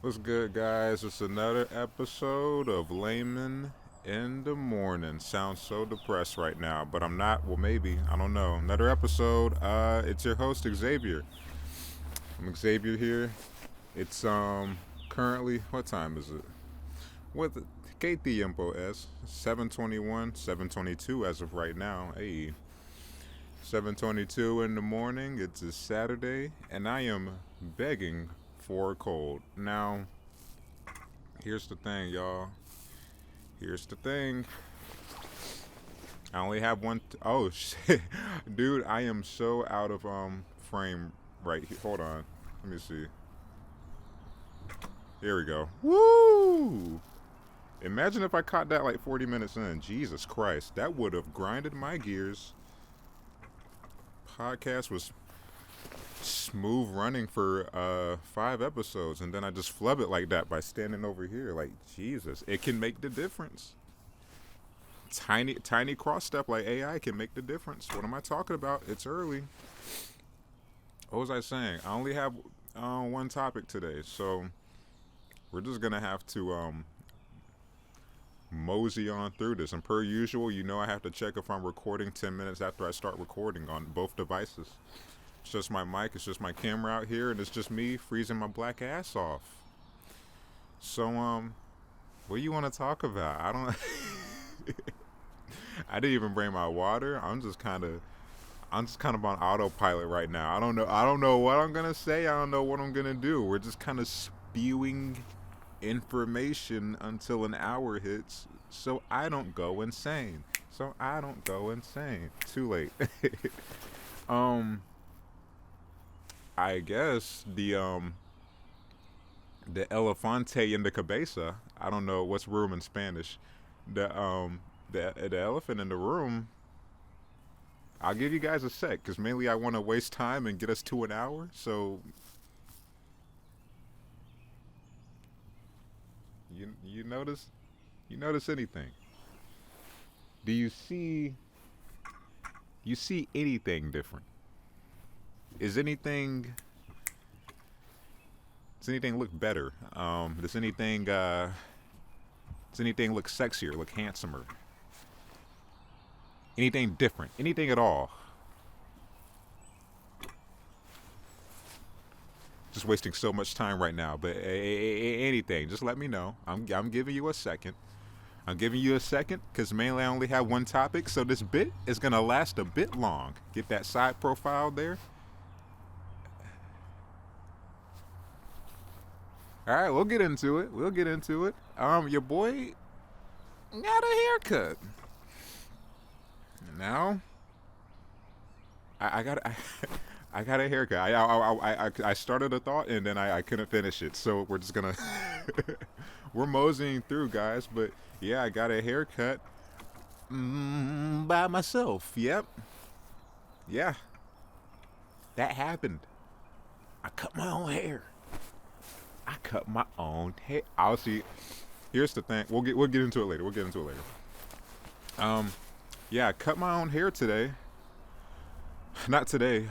What's good, guys? It's another episode of Layman in the Morning. Sounds so depressed right now, but I'm not. Well, maybe. I don't know. Another episode. It's your host, Xavier. I'm Xavier here. It's currently, what time is it? What ¿Qué tiempo es? 7:21, 7:22 as of right now. Hey, 7:22 in the morning. It's a Saturday, and I am begging for a cold. Now, here's the thing, y'all. Here's the thing. I only have one. Oh shit, dude! I am so out of frame right here. Hold on. Let me see. Here we go. Woo! Imagine if I caught that like 40 minutes in. Jesus Christ, that would have grinded my gears. Podcast was smooth running for 5 episodes, and then I just flub it like that by standing over here. Like Jesus, it can make the difference. Tiny cross step like AI can make the difference. What am I talking about? It's early. What was I saying? I only have one topic today, so we're just gonna have to mosey on through this. And per usual, you know I have to check if I'm recording 10 minutes after I start recording on both devices. It's just my mic, it's just my camera out here, and it's just me freezing my black ass off. So what do you want to talk about? I don't. I didn't even bring my water. I'm just kind of on autopilot right now. I don't know what I'm gonna say. I don't know what I'm gonna do. We're just kind of spewing information until an hour hits, so I don't go insane. Too late. um, I guess the elefante in the cabeza. I don't know what's room in Spanish. The elephant in the room. I'll give you guys a sec because mainly I want to waste time and get us to an hour. So you notice anything? Do you see anything different? Is anything does anything look better? Does anything look sexier, look handsomer? Anything different? Anything at all? Just wasting so much time right now. But anything, just let me know. I'm giving you a second. I'm giving you a second because mainly I only have one topic, so this bit is gonna last a bit long. Get that side profile there. All right, we'll get into it. Your boy got a haircut. Now, I got I got a haircut. I started a thought and then I couldn't finish it. So we're just gonna we're moseying through, guys. But yeah, I got a haircut by myself. Yep, yeah, that happened. I cut my own hair. I cut my own hair. I'll see. Here's the thing. We'll get into it later. Um, yeah, I cut my own hair today. Not today.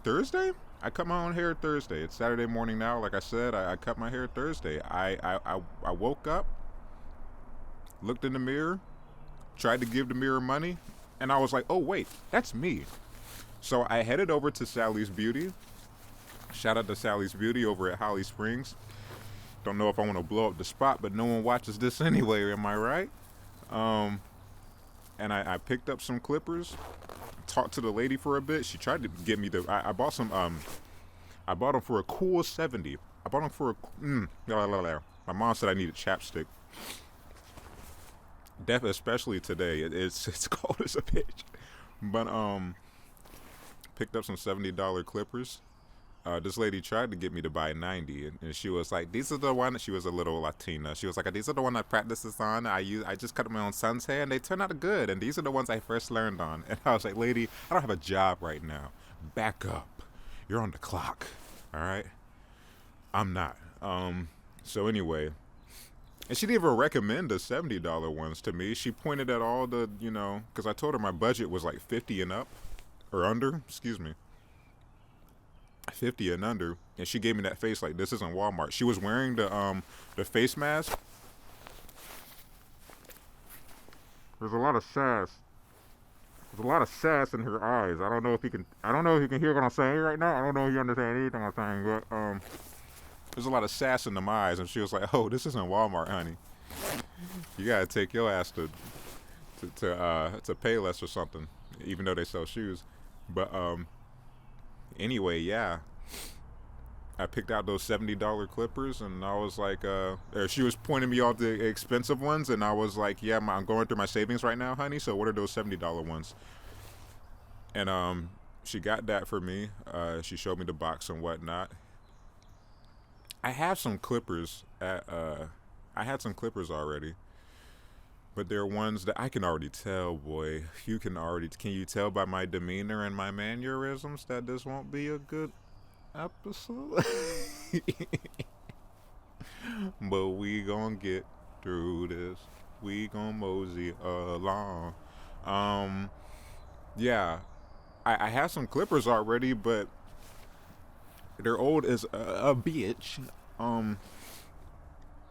Thursday. I cut my own hair Thursday. It's Saturday morning now. Like I said, I cut my hair Thursday. I woke up, looked in the mirror, tried to give the mirror money, and I was like, oh wait, that's me. So I headed over to Sally's Beauty. Shout out to Sally's Beauty over at Holly Springs. Don't know if I want to blow up the spot, but no one watches this anyway. Am I right? Um, and I picked up some clippers. Talked to the lady for a bit. She tried to get me I bought some. I bought them for a cool 70. I bought them for a. My mom said I needed chapstick. Especially today. It's cold as a bitch. But picked up some $70 clippers. This lady tried to get me to buy 90, and she was like, "These are the one." She was a little Latina. She was like, "These are the one I practice this on. I just cut my own son's hair, and they turn out good. And these are the ones I first learned on." And I was like, "Lady, I don't have a job right now. Back up. You're on the clock. All right. I'm not." So anyway, and she didn't even recommend the $70 ones to me. She pointed at all the, because I told her my budget was like 50 and up or under. Excuse me. 50 and under, and she gave me that face like this isn't Walmart. She was wearing the face mask. There's a lot of sass. There's a lot of sass in her eyes. I don't know if you can. I don't know if you can hear what I'm saying right now. I don't know if you understand anything I'm saying, but there's a lot of sass in them eyes, and she was like, "Oh, this isn't Walmart, honey. You gotta take your ass to Payless or something, even though they sell shoes." But anyway, yeah. I picked out those $70 clippers, and I was like, she was pointing me off the expensive ones, and I was like, yeah, I'm going through my savings right now, honey. So what are those $70 ones? And she got that for me. She showed me the box and whatnot. I have some clippers I had some clippers already, but they're ones that I can already tell, boy. Can you tell by my demeanor and my mannerisms that this won't be a good episode? But we gonna get through this. We gonna mosey along. Yeah, I have some clippers already, but they're old as a bitch.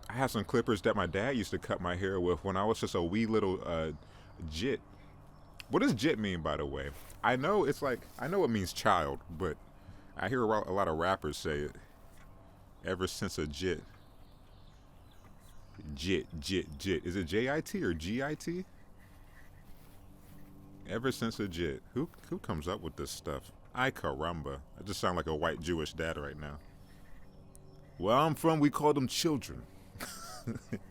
I have some clippers that my dad used to cut my hair with when I was just a wee little jit. What does jit mean, by the way? I know it means child, but I hear a lot of rappers say it. Ever since a jit. Jit. Is it J-I-T or G-I-T? Ever since a jit. Who comes up with this stuff? Ay caramba. I just sound like a white Jewish dad right now. Where I'm from, we call them children.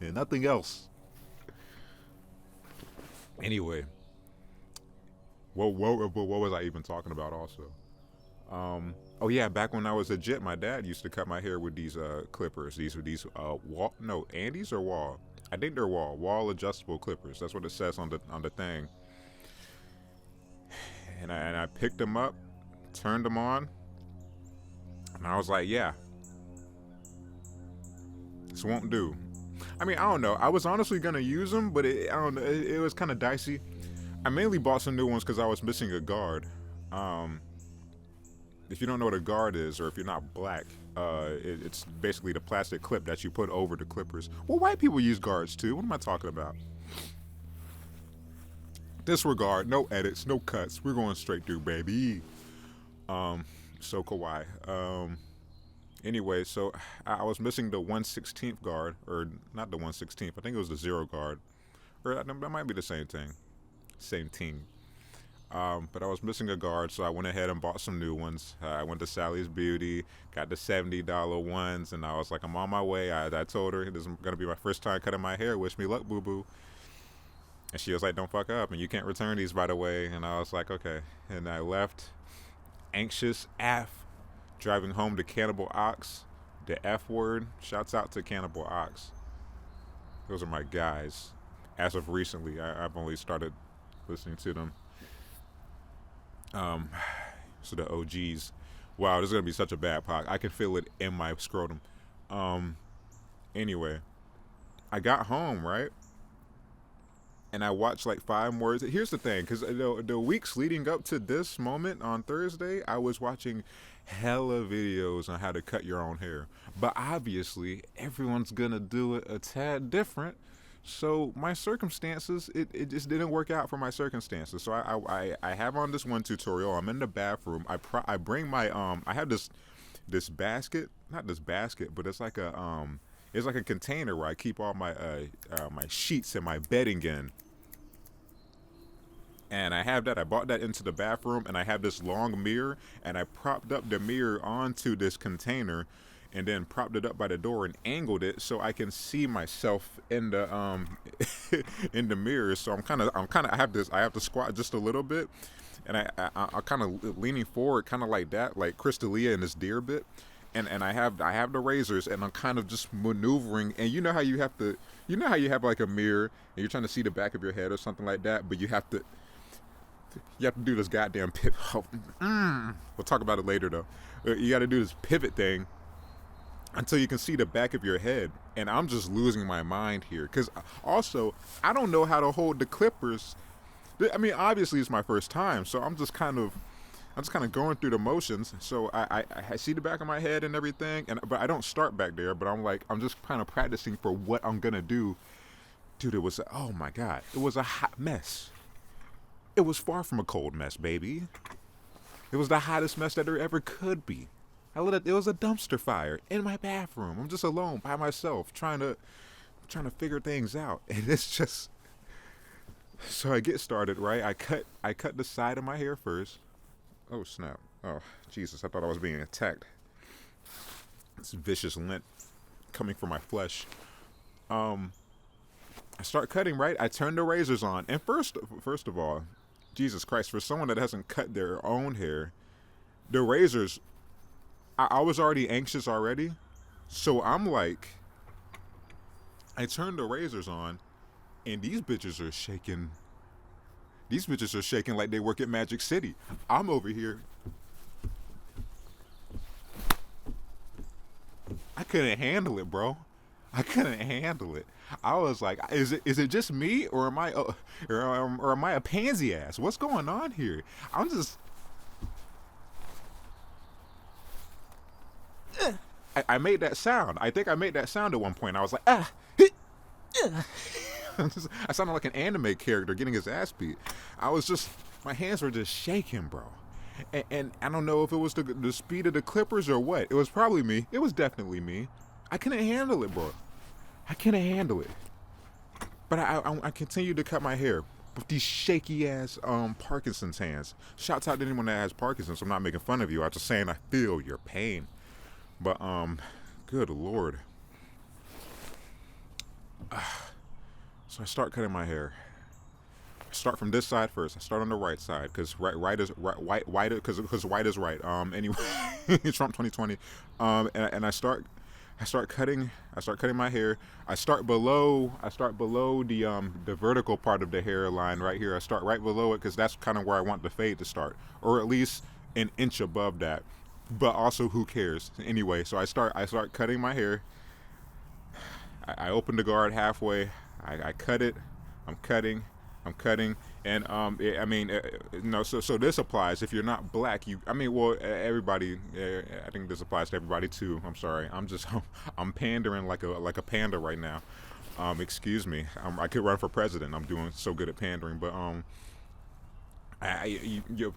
And nothing else. Anyway. What was I even talking about also? Oh yeah, back when I was a jit, my dad used to cut my hair with these clippers. These Andes or Wall. I think they're Wall adjustable clippers. That's what it says on the thing. And I picked them up, turned them on, and I was like, yeah, this won't do. I mean, I don't know. I was honestly gonna use them, but I don't know. It was kind of dicey. I mainly bought some new ones because I was missing a guard. If you don't know what a guard is, or if you're not black, it's basically the plastic clip that you put over the clippers. Well, white people use guards too. What am I talking about? Disregard, no edits, no cuts. We're going straight through, baby. So kawaii. Anyway, so I was missing the 1/16th guard, or not the 1/16th. I think it was the 0 guard, or that might be the same thing, same team. But I was missing a guard, so I went ahead and bought some new ones. I went to Sally's Beauty, got the $70 ones, and I was like, I'm on my way. I told her this is gonna be my first time cutting my hair. Wish me luck, boo boo. And she was like, don't fuck up, and you can't return these, by the way. And I was like, okay. And I left, anxious AF, driving home to Cannibal Ox, the F word. Shouts out to Cannibal Ox. Those are my guys. As of recently, I've only started listening to them. So the OGs. Wow, this is gonna be such a bad pod. I can feel it in my scrotum. Anyway, I got home, right? And I watched like 5 more. Here's the thing, because the weeks leading up to this moment on Thursday, I was watching hella videos on how to cut your own hair. But obviously, everyone's gonna do it a tad different. So my circumstances, it just didn't work out for my circumstances. So I have on this one tutorial. I'm in the bathroom. I bring my I have this basket, not this basket, but it's like a container where I keep all my my sheets and my bedding in. And I have that. I bought that into the bathroom, and I have this long mirror, and I propped up the mirror onto this container, and then propped it up by the door and angled it so I can see myself in the in the mirror. So I have to squat just a little bit, and I kind of leaning forward, kind of like that, like Crystalia in this deer bit. And I have the razors, and I'm kind of just maneuvering. And you know how you have like a mirror, and you're trying to see the back of your head or something like that, but you have to do this goddamn pivot. We'll talk about it later though. You got to do this pivot thing until you can see the back of your head. And I'm just losing my mind here, because also I don't know how to hold the clippers. I mean, obviously it's my first time, so I'm just kind of I'm just kind of going through the motions. So I see the back of my head and everything, but I don't start back there. But I'm just kind of practicing for what I'm gonna do. Dude, oh my god, it was a hot mess. It was far from a cold mess, baby. It was the hottest mess that there ever could be. It was a dumpster fire in my bathroom. I'm just alone by myself trying to figure things out, and it's just. So I get started, right? I cut the side of my hair first. Oh snap! Oh Jesus! I thought I was being attacked. This vicious lint coming from my flesh. I start cutting, right? I turn the razors on, and first of all, Jesus Christ! For someone that hasn't cut their own hair, the razors. I was already anxious already, so I'm like, I turn the razors on, and these bitches are shaking. These bitches are shaking like they work at Magic City. I'm over here. I couldn't handle it, bro. I couldn't handle it. I was like, is it just me, or am I a pansy ass? What's going on here? I'm just. I made that sound. I think I made that sound at one point. I was like, ah. I sounded like an anime character getting his ass beat. My hands were just shaking, bro. And I don't know if it was the speed of the clippers or what. It was probably me. It was definitely me. I couldn't handle it, bro. I couldn't handle it. But I continued to cut my hair with these shaky ass Parkinson's hands. Shouts out to anyone that has Parkinson's. I'm not making fun of you. I'm just saying I feel your pain. But good lord. So I start cutting my hair. I start from this side first. I start on the right side because white is right. Anyway, Trump 2020. And I start cutting my hair. I start below the vertical part of the hairline right here. I start right below it because that's kind of where I want the fade to start, or at least an inch above that. But also, who cares? Anyway, so I start cutting my hair. I open the guard halfway. I cut it. I'm cutting, and So this applies if you're not black. Everybody. I think this applies to everybody too. I'm sorry. I'm pandering like a panda right now. Excuse me. I could run for president. I'm doing so good at pandering. But of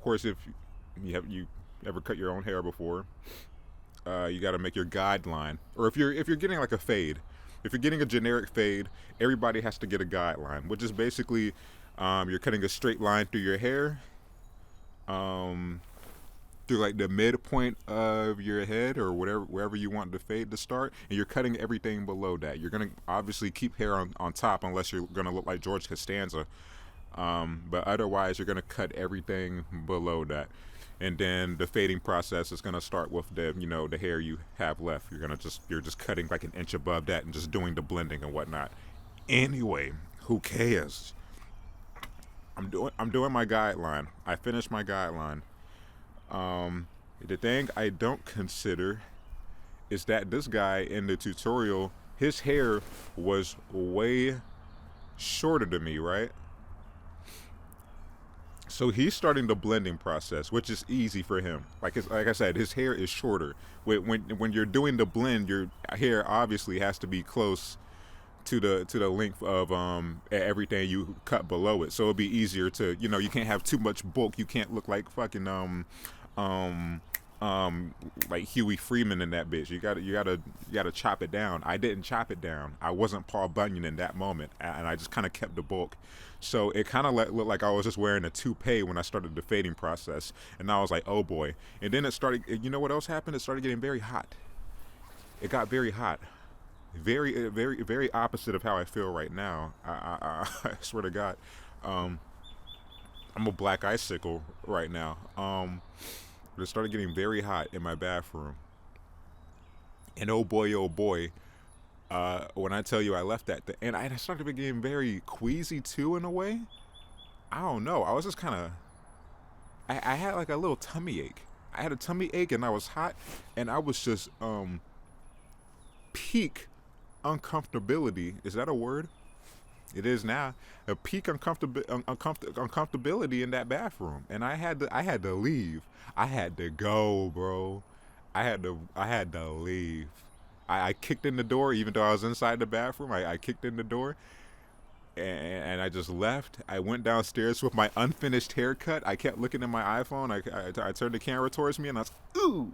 course, if you ever cut your own hair before, you got to make your guideline. Or if you're getting like a fade. If you're getting a generic fade, everybody has to get a guideline, which is basically you're cutting a straight line through your hair, through like the midpoint of your head or wherever you want the fade to start, and you're cutting everything below that. You're gonna obviously keep hair on top unless you're gonna look like George Costanza, but otherwise you're gonna cut everything below that. And then the fading process is gonna start with the hair you have left. You're just cutting like an inch above that and just doing the blending and whatnot. Anyway, who cares? I'm doing my guideline. I finished my guideline. The thing I don't consider is that this guy in the tutorial, his hair was way shorter than me, right? So he's starting the blending process, which is easy for him. Like I said, his hair is shorter. When you're doing the blend, your hair obviously has to be close to the length of everything you cut below it. So it'll be easier to you can't have too much bulk. You can't look like fucking like Huey Freeman in that bitch. You gotta chop it down. I didn't chop it down. I wasn't Paul Bunyan in that moment, and I just kind of kept the bulk. So it kind of looked like I was just wearing a toupee when I started the fading process, and I was like, oh boy. And then it started. You know what else happened? It started getting very hot. It got very hot. Very, very, very opposite of how I feel right now. I swear to God, I'm a black icicle right now. It started getting very hot in my bathroom, and oh boy, when I tell you I left that, and I started getting very queasy too in a way. I don't know. I was just kind of. I had like a little tummy ache. I had a tummy ache, and I was hot, and I was just peak uncomfortability. Is that a word? It is now a peak uncomfortability in that bathroom, and I had to leave. I had to go, bro. I had to leave. I kicked in the door, even though I was inside the bathroom. I kicked in the door, and I just left. I went downstairs with my unfinished haircut. I kept looking at my iPhone. I turned the camera towards me, and I was ooh.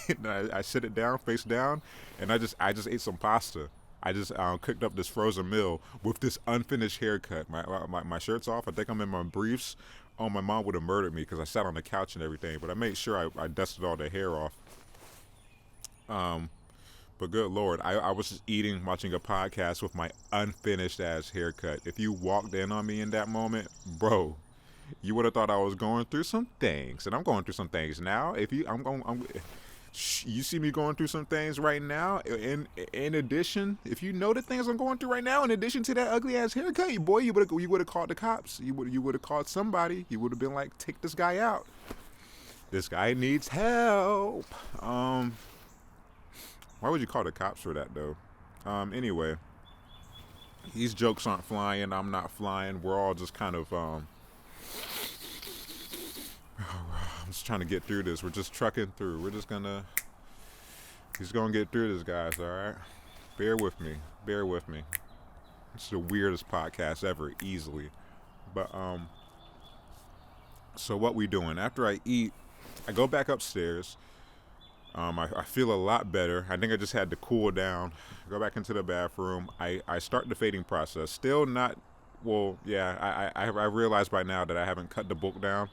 And I sit it down, face down, and I just ate some pasta. I just cooked up this frozen meal with this unfinished haircut. My shirt's off. I think I'm in my briefs. Oh, my mom would have murdered me because I sat on the couch and everything. But I made sure I dusted all the hair off. Um, but good Lord, I was just eating, watching a podcast with my unfinished ass haircut. If you walked in on me in that moment, bro, you would have thought I was going through some things, and I'm going through some things now. If you, I'm going, I'm, You see me going through some things right now. In addition, if you know the things I'm going through right now, in addition to that ugly ass haircut, boy, you would have called the cops. You would have called somebody. You would have been like, take this guy out. This guy needs help. Why would you call the cops for that though? Anyway, these jokes aren't flying. I'm not flying. We're all just kind of I'm just trying to get through this. We're just trucking through. He's gonna get through this, guys. All right, bear with me. Bear with me. It's the weirdest podcast ever, easily. But so what we doing? After I eat, I go back upstairs. I feel a lot better. I think I just had to cool down. Go back into the bathroom. I start the fading process. Still not. Well, yeah. I realized by now that I haven't cut the book down.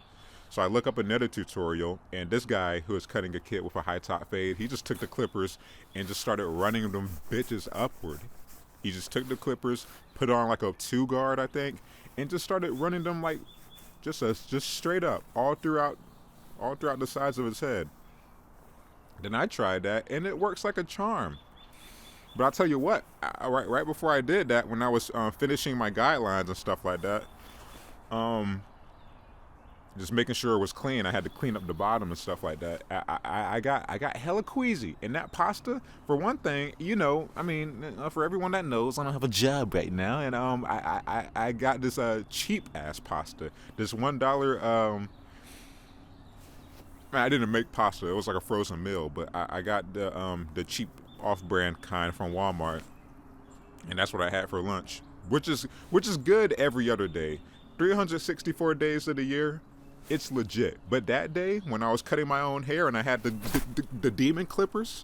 So I look up another tutorial, and this guy who is cutting a kid with a high top fade, he just took the clippers and just started running them bitches upward. He just took the clippers, put on like a 2 guard, I think, and just started running them like just straight up all throughout the sides of his head. Then I tried that, and it works like a charm. But I'll tell you what, right before I did that, when I was finishing my guidelines and stuff like that, just making sure it was clean. I had to clean up the bottom and stuff like that. I got hella queasy. And that pasta, for one thing, I mean, for everyone that knows, I don't have a job right now, and I got this cheap ass pasta. This $1. I didn't make pasta. It was like a frozen meal, but I got the cheap off-brand kind from Walmart, and that's what I had for lunch, which is good every other day. 364 days of the year, it's legit. But that day, when I was cutting my own hair and I had the demon clippers,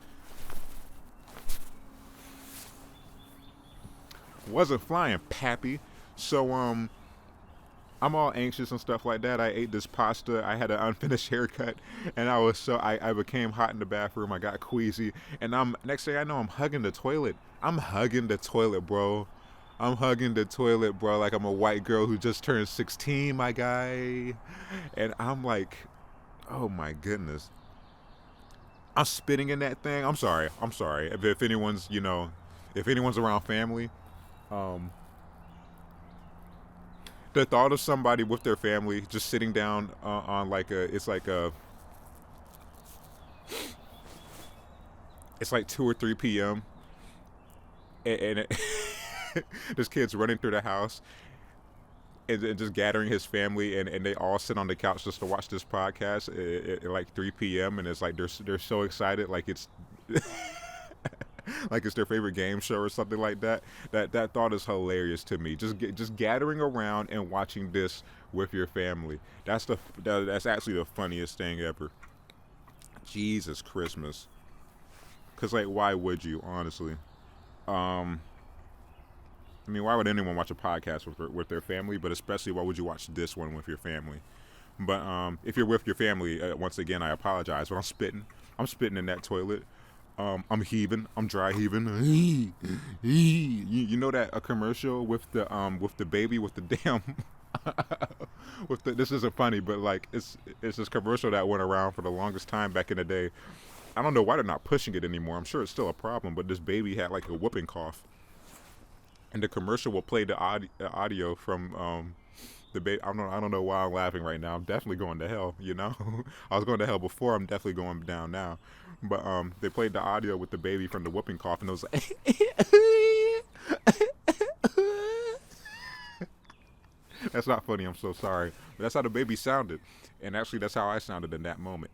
wasn't flying, pappy. So I'm all anxious and stuff like that. I ate this pasta. I had an unfinished haircut, and I became hot in the bathroom. I got queasy, and next thing I know, I'm hugging the toilet. I'm hugging the toilet, bro. I'm hugging the toilet, bro, like I'm a white girl who just turned 16, my guy. And I'm like, oh my goodness. I'm spitting in that thing. I'm sorry. If anyone's around family, the thought of somebody with their family just sitting down on it's like 2 or 3 p.m. and this kid's running through the house and just gathering his family, and they all sit on the couch just to watch this podcast at like 3 p.m. and it's like they're so excited, like it's like it's their favorite game show or something like that. That thought is hilarious to me. Just gathering around and watching this with your family. That's actually the funniest thing ever. Jesus Christmas. Cause like, why would you, honestly? I mean, why would anyone watch a podcast with their family? But especially, why would you watch this one with your family? But if you're with your family, once again, I apologize. But I'm spitting in that toilet. I'm heaving. I'm dry heaving. You know that a commercial with the baby with the damn this isn't funny, but like it's this commercial that went around for the longest time back in the day. I don't know why they're not pushing it anymore. I'm sure it's still a problem, but this baby had like a whooping cough. And the commercial will play the audio from the baby. I don't know why I'm laughing right now. I'm definitely going to hell, I was going to hell before. I'm definitely going down now. But they played the audio with the baby from the whooping cough, and it was like That's not funny. I'm so sorry. But that's how the baby sounded. And actually, that's how I sounded in that moment.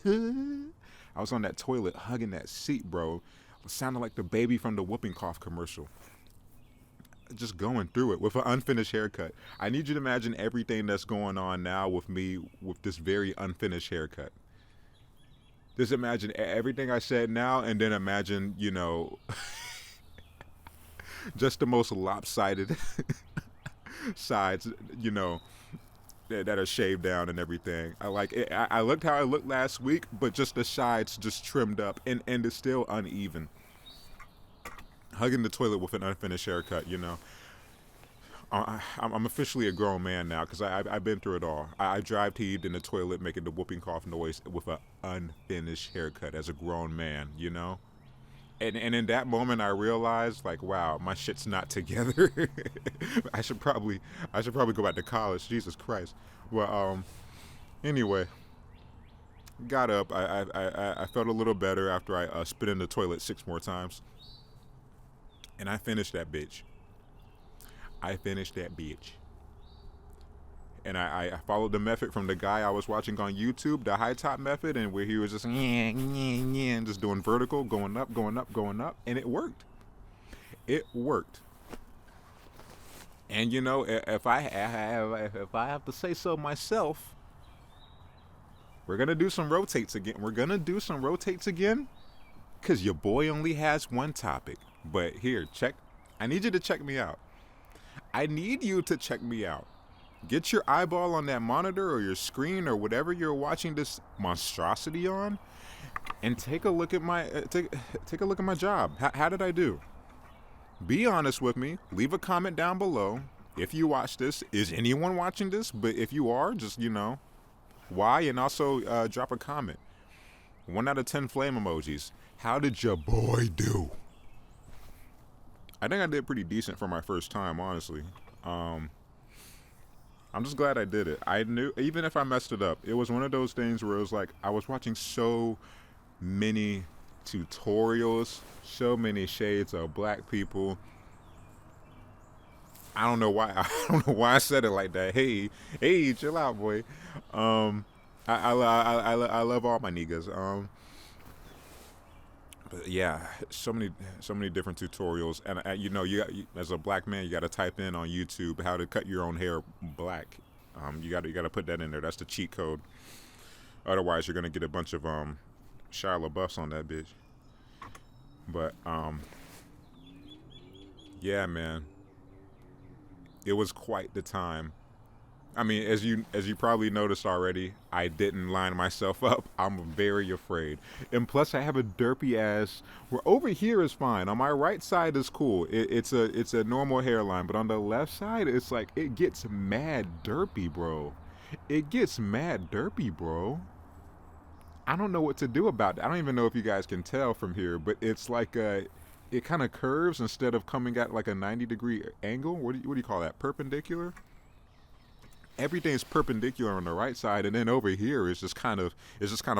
I was on that toilet hugging that seat, bro. It sounded like the baby from the whooping cough commercial. Just going through it with an unfinished haircut. I need you to imagine everything that's going on now with me with this very unfinished haircut. Just imagine everything I said now, and then imagine, just the most lopsided sides, that are shaved down and everything. I like it. I looked how I looked last week, but just the sides just trimmed up, and it's still uneven. Hugging the toilet with an unfinished haircut. I'm officially a grown man now because I've been through it all. I drive teed in the toilet making the whooping cough noise with an unfinished haircut as a grown man. And in that moment I realized, like, wow, my shit's not together. I should probably go back to college. Jesus Christ. Well, anyway, got up. I felt a little better after I spit in the toilet 6 more times, and I finished that bitch. And I followed the method from the guy I was watching on YouTube, the high top method, and where he was just and just doing vertical, going up, going up, going up, and it worked. It worked. And if I have to say so myself, we're gonna do some rotates again. Cause your boy only has one topic. But here, check. I need you to check me out. I need you to check me out. Get your eyeball on that monitor or your screen or whatever you're watching this monstrosity on, and take a look at my take a look at my job. How did I do? Be honest with me. Leave a comment down below if you watch this. Is anyone watching this? But if you are, just why, and also drop a comment. 1 out of 10 flame emojis. How did your boy do? I think I did pretty decent for my first time, honestly. I'm just glad I did it. I knew, even if I messed it up, it was one of those things where it was like I was watching so many tutorials, so many shades of black people. I don't know why. I don't know why I said it like that. Hey, chill out, boy. I love all my niggas. But yeah, so many different tutorials, and you as a black man, you got to type in on YouTube how to cut your own hair black. You got to put that in there. That's the cheat code. Otherwise, you're gonna get a bunch of Shia LaBeoufs on that bitch. But yeah, man, it was quite the time. I mean, as you probably noticed already, I didn't line myself up. I'm very afraid. And plus I have a derpy ass where over here is fine. On my right side is cool. It's a normal hairline, but on the left side it's like it gets mad derpy, bro. I don't know what to do about it. I don't even know if you guys can tell from here, but it's like it kind of curves instead of coming at like a 90-degree angle. What do you call that? Perpendicular? Everything's perpendicular on the right side, and then over here it's just kind of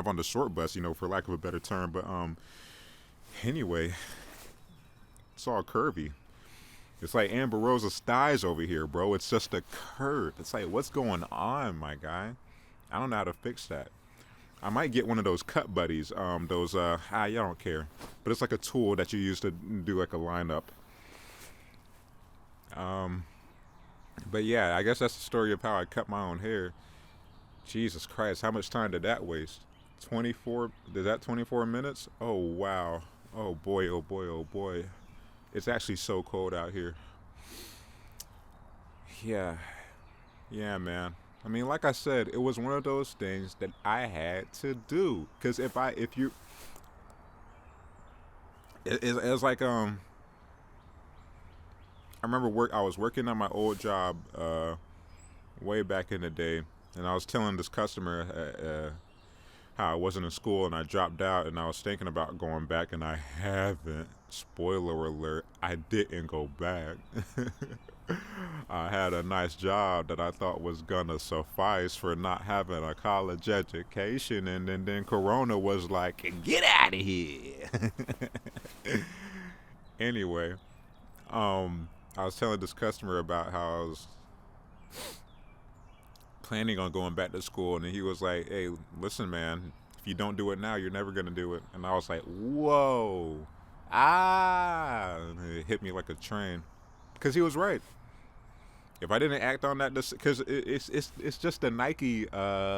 on the short bus, for lack of a better term. But anyway, it's all curvy. It's like Amber Rosa's thighs over here, bro. It's just a curve. It's like, what's going on, my guy? I don't know how to fix that. I might get one of those cut buddies. Y'all don't care, but it's like a tool that you use to do like a lineup. But yeah, I guess that's the story of how I cut my own hair. Jesus Christ, how much time did that waste? 24, is that 24 minutes? Oh, wow. Oh boy, oh boy, oh boy. It's actually so cold out here. Yeah, man. I mean, like I said, it was one of those things that I had to do. Because it was like, I remember I was working on my old job way back in the day, and I was telling this customer how I wasn't in school and I dropped out, and I was thinking about going back, and I haven't. Spoiler alert, I didn't go back. I had a nice job that I thought was gonna suffice for not having a college education, and then Corona was like, get out of here. Anyway, I was telling this customer about how planning on going back to school, and he was like, "Hey, listen, man, if you don't do it now, you're never gonna do it." And I was like, "Whoa, ah!" And it hit me like a train, because he was right. If I didn't act on that, because it's just the Nike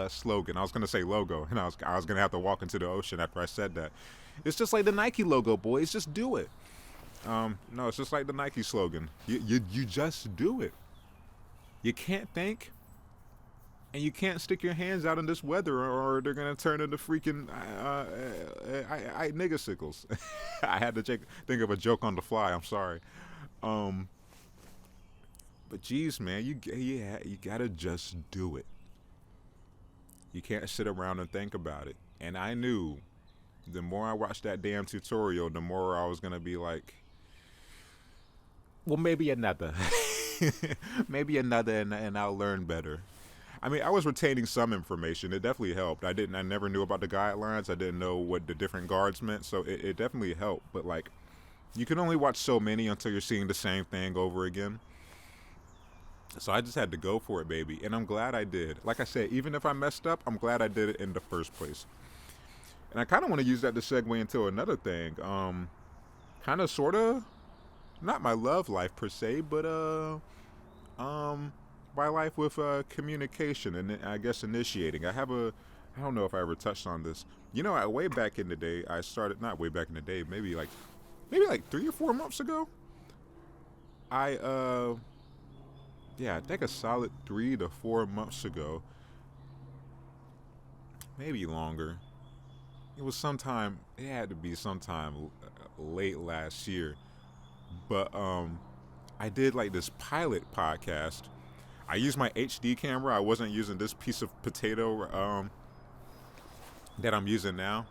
slogan. I was gonna say logo, and I was gonna have to walk into the ocean after I said that. It's just like the Nike logo, boys. Just do it. No, it's just like the Nike slogan. You just do it. You can't think, and you can't stick your hands out in this weather, or they're gonna turn into freaking nigga sickles. I had to think of a joke on the fly. I'm sorry. But geez, man, you gotta just do it. You can't sit around and think about it. And I knew the more I watched that damn tutorial, the more I was gonna be like, well, maybe another, maybe another, and I'll learn better. I mean, I was retaining some information. It definitely helped. I never knew about the guidelines. I didn't know what the different guards meant, so it definitely helped. But like, you can only watch so many until you're seeing the same thing over again. So I just had to go for it, baby. And I'm glad I did. Like I said, even if I messed up, I'm glad I did it in the first place. And I kind of want to use that to segue into another thing. Kind of, sort of, not my love life per se, but my life with communication and I guess initiating. I don't know if I ever touched on this. You know, way back in the day, I started, not way back in the day, maybe like 3 or 4 months ago. I think a solid 3 to 4 months ago, maybe longer. It had to be sometime late last year. But I did like this pilot podcast. I used my HD camera. I wasn't using this piece of potato that I'm using now.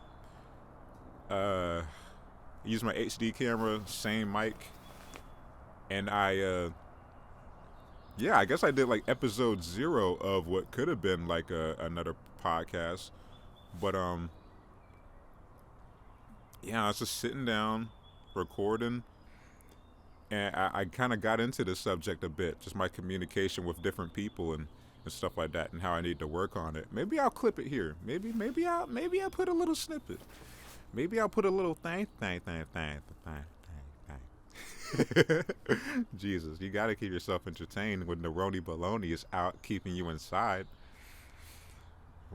I used my HD camera, same mic, and I guess I did like episode 0 of what could have been like another podcast. But I was just sitting down, recording, and I kind of got into the subject a bit, just my communication with different people and stuff like that, and how I need to work on it. Maybe I'll clip it here. Maybe I'll put a little snippet. Maybe I'll put a little thing. Jesus, you gotta keep yourself entertained when the Roni Baloney is out keeping you inside.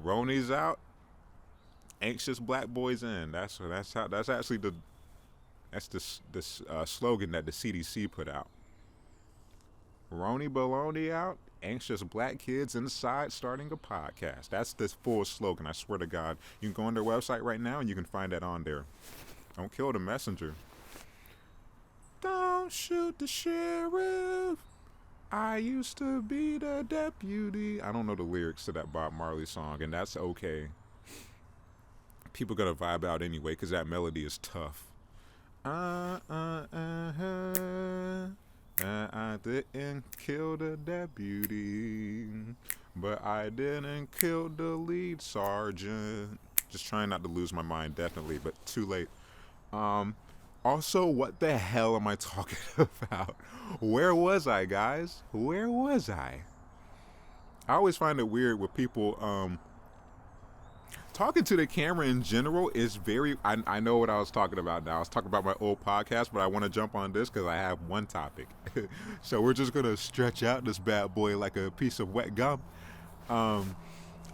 Roni's out, anxious black boys in. That's actually the slogan that the CDC put out. Roni Baloney out, anxious black kids inside starting a podcast. That's the full slogan, I swear to God. You can go on their website right now and you can find that on there. Don't kill the messenger. Don't shoot the sheriff. I used to be the deputy. I don't know the lyrics to that Bob Marley song, and that's okay. People gonna vibe out anyway, because that melody is tough. I didn't kill the deputy, but I didn't kill the lead sergeant. Just trying not to lose my mind, definitely, but too late. Also, what the hell am I talking about? Where was I, guys? Where was I? I always find it weird with people, talking to the camera in general is very, I know what I was talking about now. I was talking about my old podcast, but I want to jump on this because I have one topic. So we're just going to stretch out this bad boy like a piece of wet gum.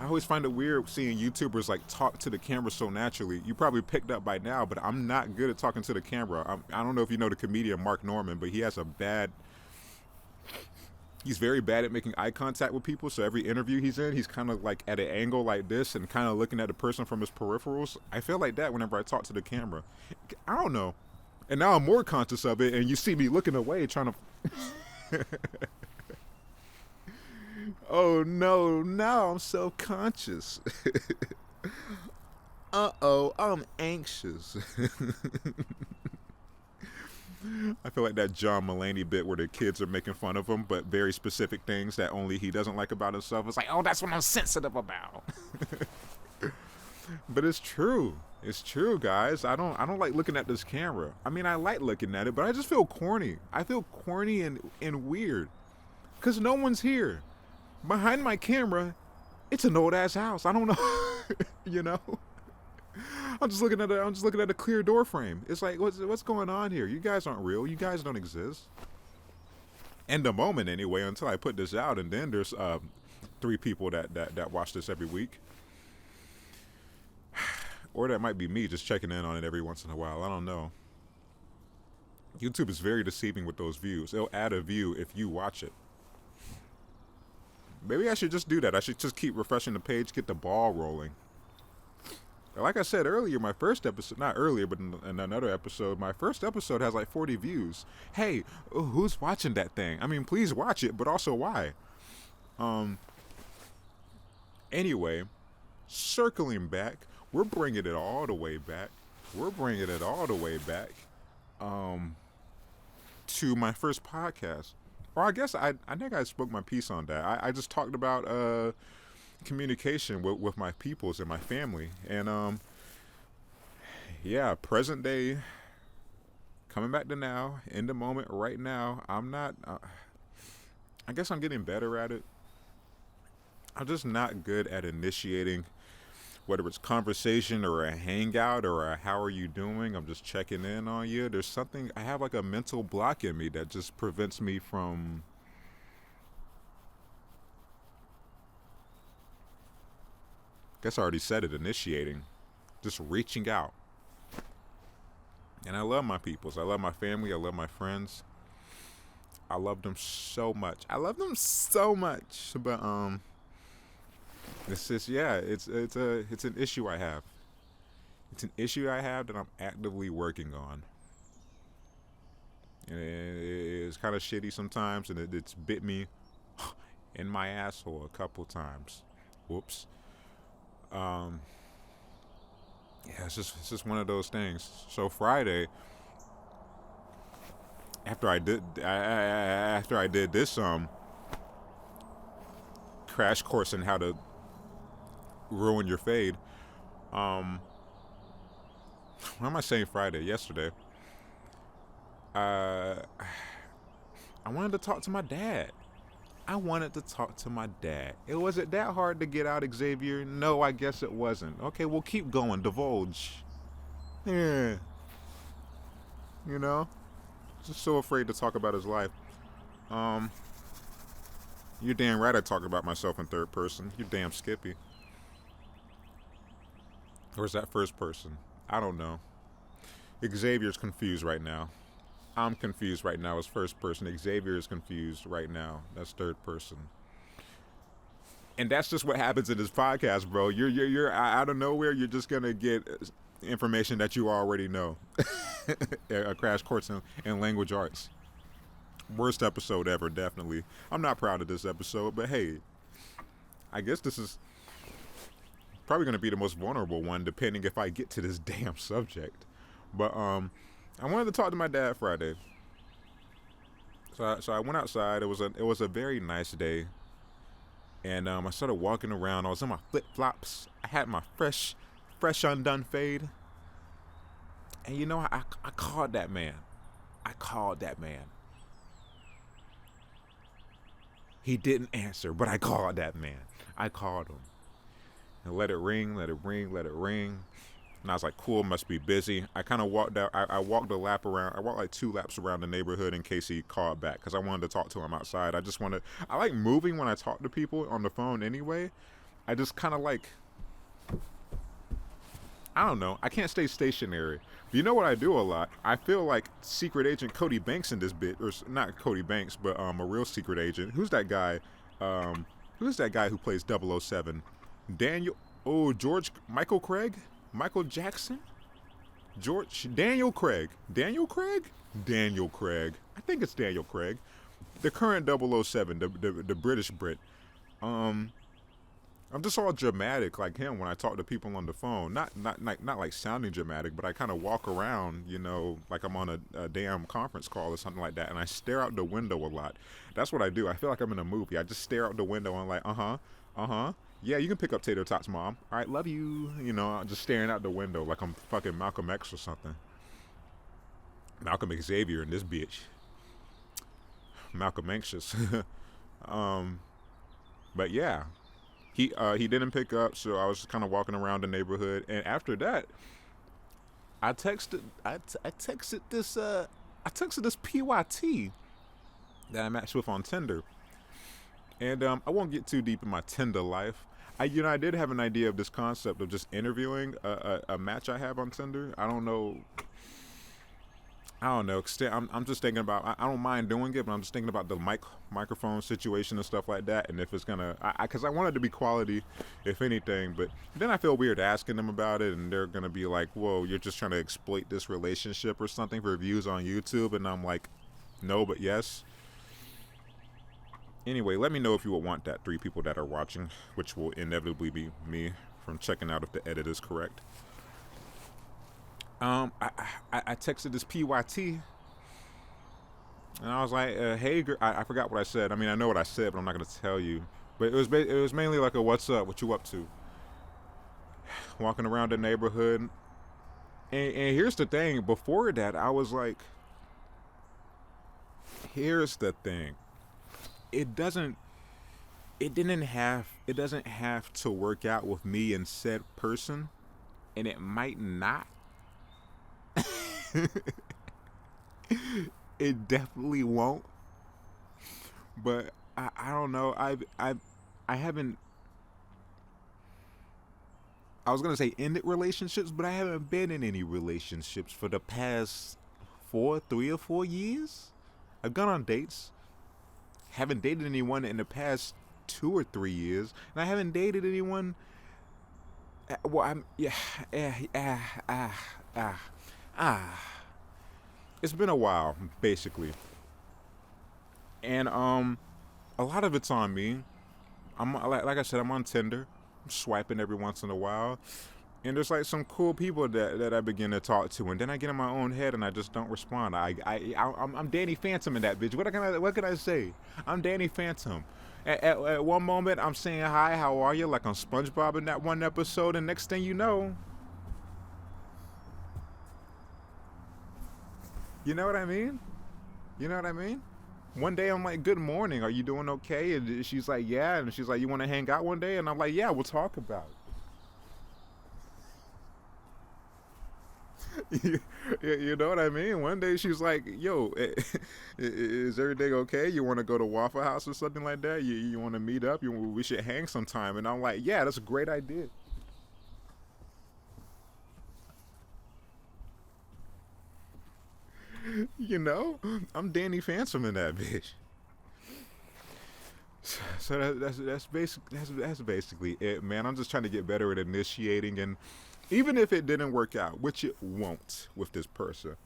I always find it weird seeing YouTubers like talk to the camera so naturally. You probably picked up by now, but I'm not good at talking to the camera. I don't know if you know the comedian Mark Norman, but he's very bad at making eye contact with people. So every interview he's in, he's kind of like at an angle like this and kind of looking at the person from his peripherals. I feel like that whenever I talk to the camera. I don't know. And now I'm more conscious of it, and you see me looking away trying to... Oh no, now I'm self-conscious. Uh-oh, I'm anxious. I feel like that John Mulaney bit where the kids are making fun of him, but very specific things that only he doesn't like about himself. It's like, oh, that's what I'm sensitive about. But it's true. It's true, guys. I don't like looking at this camera. I mean, I like looking at it, but I just feel corny. I feel corny and weird. Because no one's here. Behind my camera, it's an old ass house. I don't know, you know. I'm just looking at a clear door frame. It's like what's going on here? You guys aren't real. You guys don't exist. In the moment, anyway, until I put this out, and then there's 3 people that watch this every week, or that might be me just checking in on it every once in a while. I don't know. YouTube is very deceiving with those views. It'll add a view if you watch it. Maybe I should just do that. I should just keep refreshing the page, get the ball rolling. Like I said earlier, my first episode, not earlier, but in another episode, my first episode has like 40 views. Hey, who's watching that thing? I mean, please watch it, but also why? Anyway, circling back, we're bringing it all the way back. We're bringing it all the way back to my first podcast. Or I guess I think I spoke my piece on that. I just talked about communication with my peoples and my family. And yeah, present day, coming back to now, in the moment, right now, I'm not, I guess I'm getting better at it. I'm just not good at initiating, whether it's conversation or a hangout or a how are you doing, I'm just checking in on you. There's something, I have like a mental block in me that just prevents me from guess I already said it, initiating, just reaching out. And I love my peoples. I love my family. I love my friends. I love them so much. I love them so much. But it's just, yeah, it's an issue I have. It's an issue I have that I'm actively working on. And it's kind of shitty sometimes, and it's bit me in my asshole a couple times. Whoops. Yeah, it's just one of those things. So Friday, after I did this crash course in how to ruin your fade. Why am I saying Friday? Yesterday. I wanted to talk to my dad. It wasn't that hard to get out, Xavier. No, I guess it wasn't. Okay, well, keep going. Divulge. Yeah. You know? Just so afraid to talk about his life. You're damn right I talk about myself in third person. You damn Skippy. Or is that first person? I don't know. Xavier's confused right now. I'm confused right now as first person. Xavier is confused right now. That's third person. And that's just what happens in this podcast, bro. You're out of nowhere. You're just gonna get information that you already know. A crash course in language arts. Worst episode ever, definitely. I'm not proud of this episode, but hey, I guess this is probably gonna be the most vulnerable one, depending if I get to this damn subject. But I wanted to talk to my dad Friday. So I went outside. It was a very nice day. And I started walking around. I was in my flip-flops. I had my fresh undone fade. And you know, I called that man. He didn't answer, but I called that man. I called him. And let it ring. And I was like, cool, must be busy. I kind of walked out. I walked a lap around. I walked like 2 laps around the neighborhood in case he called back because I wanted to talk to him outside. I like moving when I talk to people on the phone anyway. I just kind of like, I don't know. I can't stay stationary. But you know what I do a lot? I feel like secret agent Cody Banks in this bit. Or not Cody Banks, but a real secret agent. Who's that guy? Who's that guy who plays 007? Michael Craig? Michael Jackson? Daniel Craig. I think it's Daniel Craig. The current 007, the British Brit. I'm just all dramatic like him when I talk to people on the phone. Not like sounding dramatic, but I kind of walk around, you know, like I'm on a damn conference call or something like that, and I stare out the window a lot. That's what I do. I feel like I'm in a movie. I just stare out the window and I'm like, yeah, you can pick up tater tots, Mom. All right, love you. You know, I'm just staring out the window like I'm fucking Malcolm X or something. Malcolm Xavier in this bitch. Malcolm Anxious. But yeah, he didn't pick up, so I was just kind of walking around the neighborhood, and after that, I texted this PYT that I matched with on Tinder, and I won't get too deep in my Tinder life. I did have an idea of this concept of just interviewing a match I have on Tinder. I don't know. I'm just thinking about. I don't mind doing it, but I'm just thinking about the microphone situation and stuff like that. And if it's gonna, because I want it to be quality, if anything. But then I feel weird asking them about it, and they're gonna be like, "Whoa, you're just trying to exploit this relationship or something for views on YouTube." And I'm like, "No, but yes." Anyway, let me know if you would want that. 3 people that are watching, which will inevitably be me, from checking out if the edit is correct. I texted this PYT, and I was like, "Hey, girl," I forgot what I said. I mean, I know what I said, but I'm not gonna tell you. But it was mainly like a "What's up? What you up to?" Walking around the neighborhood, and here's the thing. Before that, I was like, "Here's the thing. It doesn't. It doesn't have to work out with me and said person, and it might not." It definitely won't. But I don't know. I haven't. I was gonna say ended relationships, but I haven't been in any relationships for the past 3 or 4 years. I've gone on dates. Haven't dated anyone in the past 2 or 3 years, and I haven't dated anyone. Well, I'm yeah. Ah. It's been a while, basically, and a lot of it's on me. I'm like I said, I'm on Tinder. I'm swiping every once in a while, and there's like some cool people that I begin to talk to, and then I get in my own head and I just don't respond. I'm Danny Phantom in that bitch. What can I say? I'm Danny Phantom. At one moment I'm saying hi, how are you, like on SpongeBob in that one episode, and next thing you know, you know what I mean? You know what I mean? One day I'm like, "Good morning, are you doing okay?" And she's like, "Yeah," and she's like, "You want to hang out one day?" And I'm like, "Yeah, we'll talk about it." You know what I mean? One day she's like, "Yo, is everything okay? You want to go to Waffle House or something like that? You want to meet up? We should hang sometime." And I'm like, "Yeah, that's a great idea." You know, I'm Danny Phantom in that bitch. So that's basically it, man. I'm just trying to get better at initiating, and even if it didn't work out, which it won't with this person,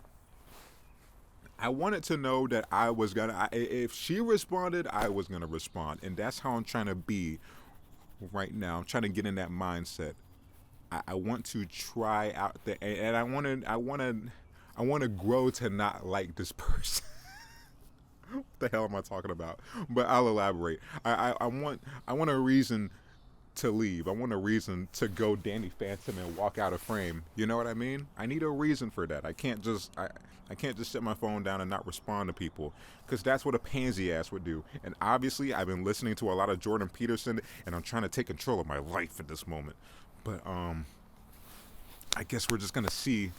I wanted to know that I was gonna. If she responded, I was gonna respond, and that's how I'm trying to be right now. I'm trying to get in that mindset. I want to try out the, and I want to grow to not like this person. What the hell am I talking about? But I'll elaborate. I want a reason to leave. I want a reason to go Danny Phantom and walk out of frame. You know what I mean? I need a reason for that. I can't just set my phone down and not respond to people, because that's what a pansy ass would do. And obviously, I've been listening to a lot of Jordan Peterson, and I'm trying to take control of my life at this moment. But I guess we're just gonna see.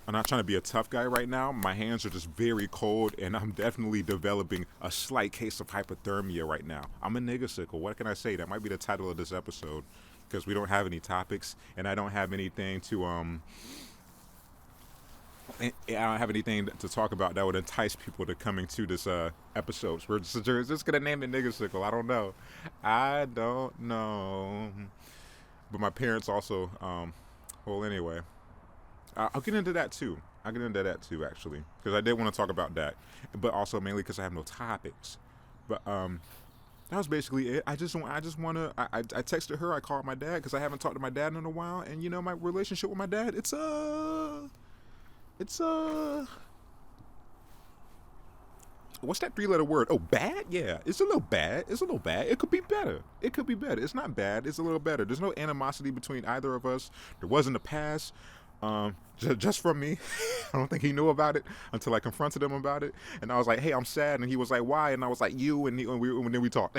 I'm not trying to be a tough guy right now. My hands are just very cold, and I'm definitely developing a slight case of hypothermia right now. I'm a nigga sickle. What can I say? That might be the title of this episode, because we don't have any topics, and I don't have anything to I don't have anything to talk about that would entice people to coming to this episode. So we're just gonna name it nigga sickle. I don't know. I don't know. But my parents also. Well, anyway. I'll get into that too. I'll get into that too, actually, because I did want to talk about that, but also mainly because I have no topics. But that was basically it. I just want to. I texted her. I called my dad because I haven't talked to my dad in a while, and you know my relationship with my dad. It's what's that 3-letter word? Oh, bad? Yeah, it's a little bad. It's a little bad. It could be better. It could be better. It's not bad. It's a little better. There's no animosity between either of us. There was in the past. Just from me. I don't think he knew about it until I confronted him about it, and I was like, "Hey, I'm sad," and he was like, "Why?" And I was like, "You," and then we talked.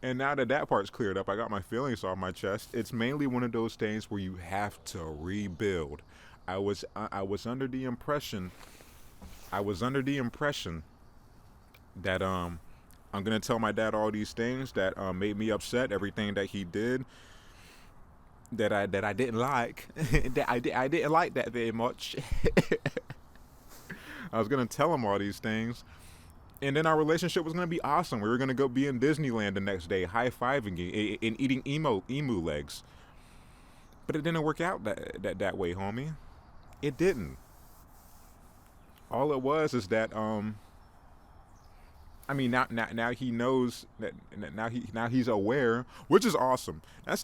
And now that that part's cleared up, I got my feelings off my chest. It's mainly one of those things where you have to rebuild. I was under the impression that I'm gonna tell my dad all these things that made me upset, everything that he did that I didn't like, I didn't like that very much. I was gonna tell him all these things, and then our relationship was gonna be awesome. We were gonna go be in Disneyland the next day, high fiving and eating emu legs. But it didn't work out that way, homie. It didn't. All it was is that I mean, now he knows that now he's aware, which is awesome. That's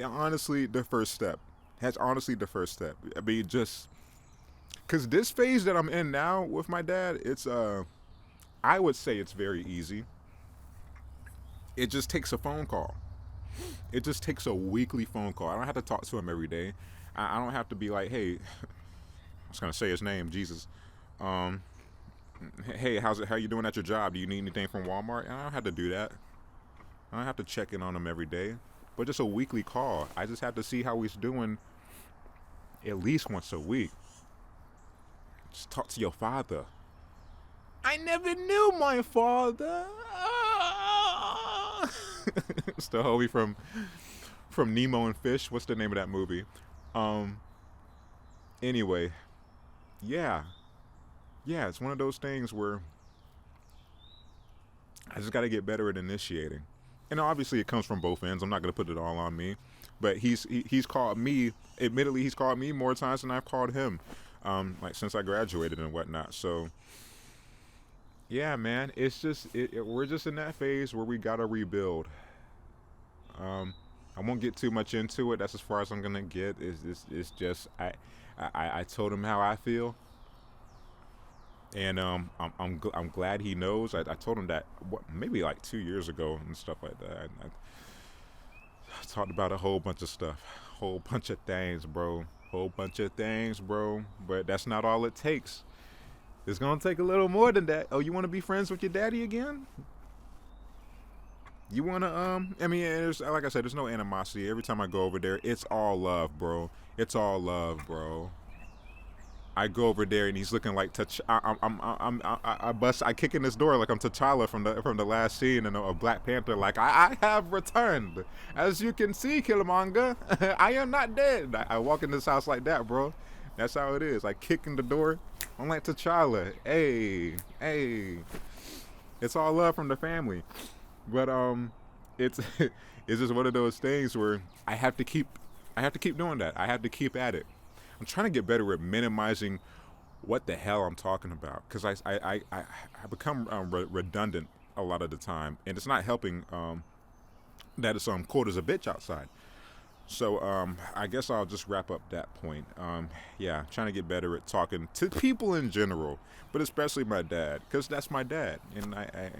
honestly the first step. That's honestly the first step. I mean, just because this phase that I'm in now with my dad, it's I would say it's very easy. It just takes a phone call. It just takes a weekly phone call. I don't have to talk to him every day. I don't have to be like, hey, I was gonna say his name, Jesus. Um, hey, how you doing at your job? Do you need anything from Walmart? And I don't have to do that. I don't have to check in on him every day. But just a weekly call. I just have to see how he's doing at least once a week. Just talk to your father. I never knew my father. It's the homie from Nemo and Fish. What's the name of that movie? Um. Anyway, yeah, it's one of those things where I just got to get better at initiating. And obviously, it comes from both ends. I'm not gonna put it all on me, but he's called me. Admittedly, he's called me more times than I've called him. Like since I graduated and whatnot. So yeah, man, it's just we're just in that phase where we gotta rebuild. Um, I won't get too much into it. That's as far as I'm gonna get. It's just I told him how I feel, and I'm glad he knows. I told him that maybe like 2 years ago and stuff like that. I talked about a whole bunch of stuff, whole bunch of things, bro, But that's not all it takes. It's gonna take a little more than that. Oh, you want to be friends with your daddy again? You wanna I mean, there's, like I said, there's no animosity. Every time I go over there, it's all love, bro. It's all love, bro. I go over there and he's looking like I kick in his door like I'm T'Challa from the last scene in a Black Panther. Like I have returned, as you can see, Killmonger. I am not dead. I walk in this house like that, bro. That's how it is. I kick in the door. I'm like T'Challa. Hey. It's all love from the family. But it's it's just one of those things where I have to keep doing that. I have to keep at it. I'm trying to get better at minimizing what the hell I'm talking about, because I become redundant a lot of the time, and it's not helping that it's cold as a bitch outside. So I guess I'll just wrap up that point. Yeah, trying to get better at talking to people in general, but especially my dad, because that's my dad, and I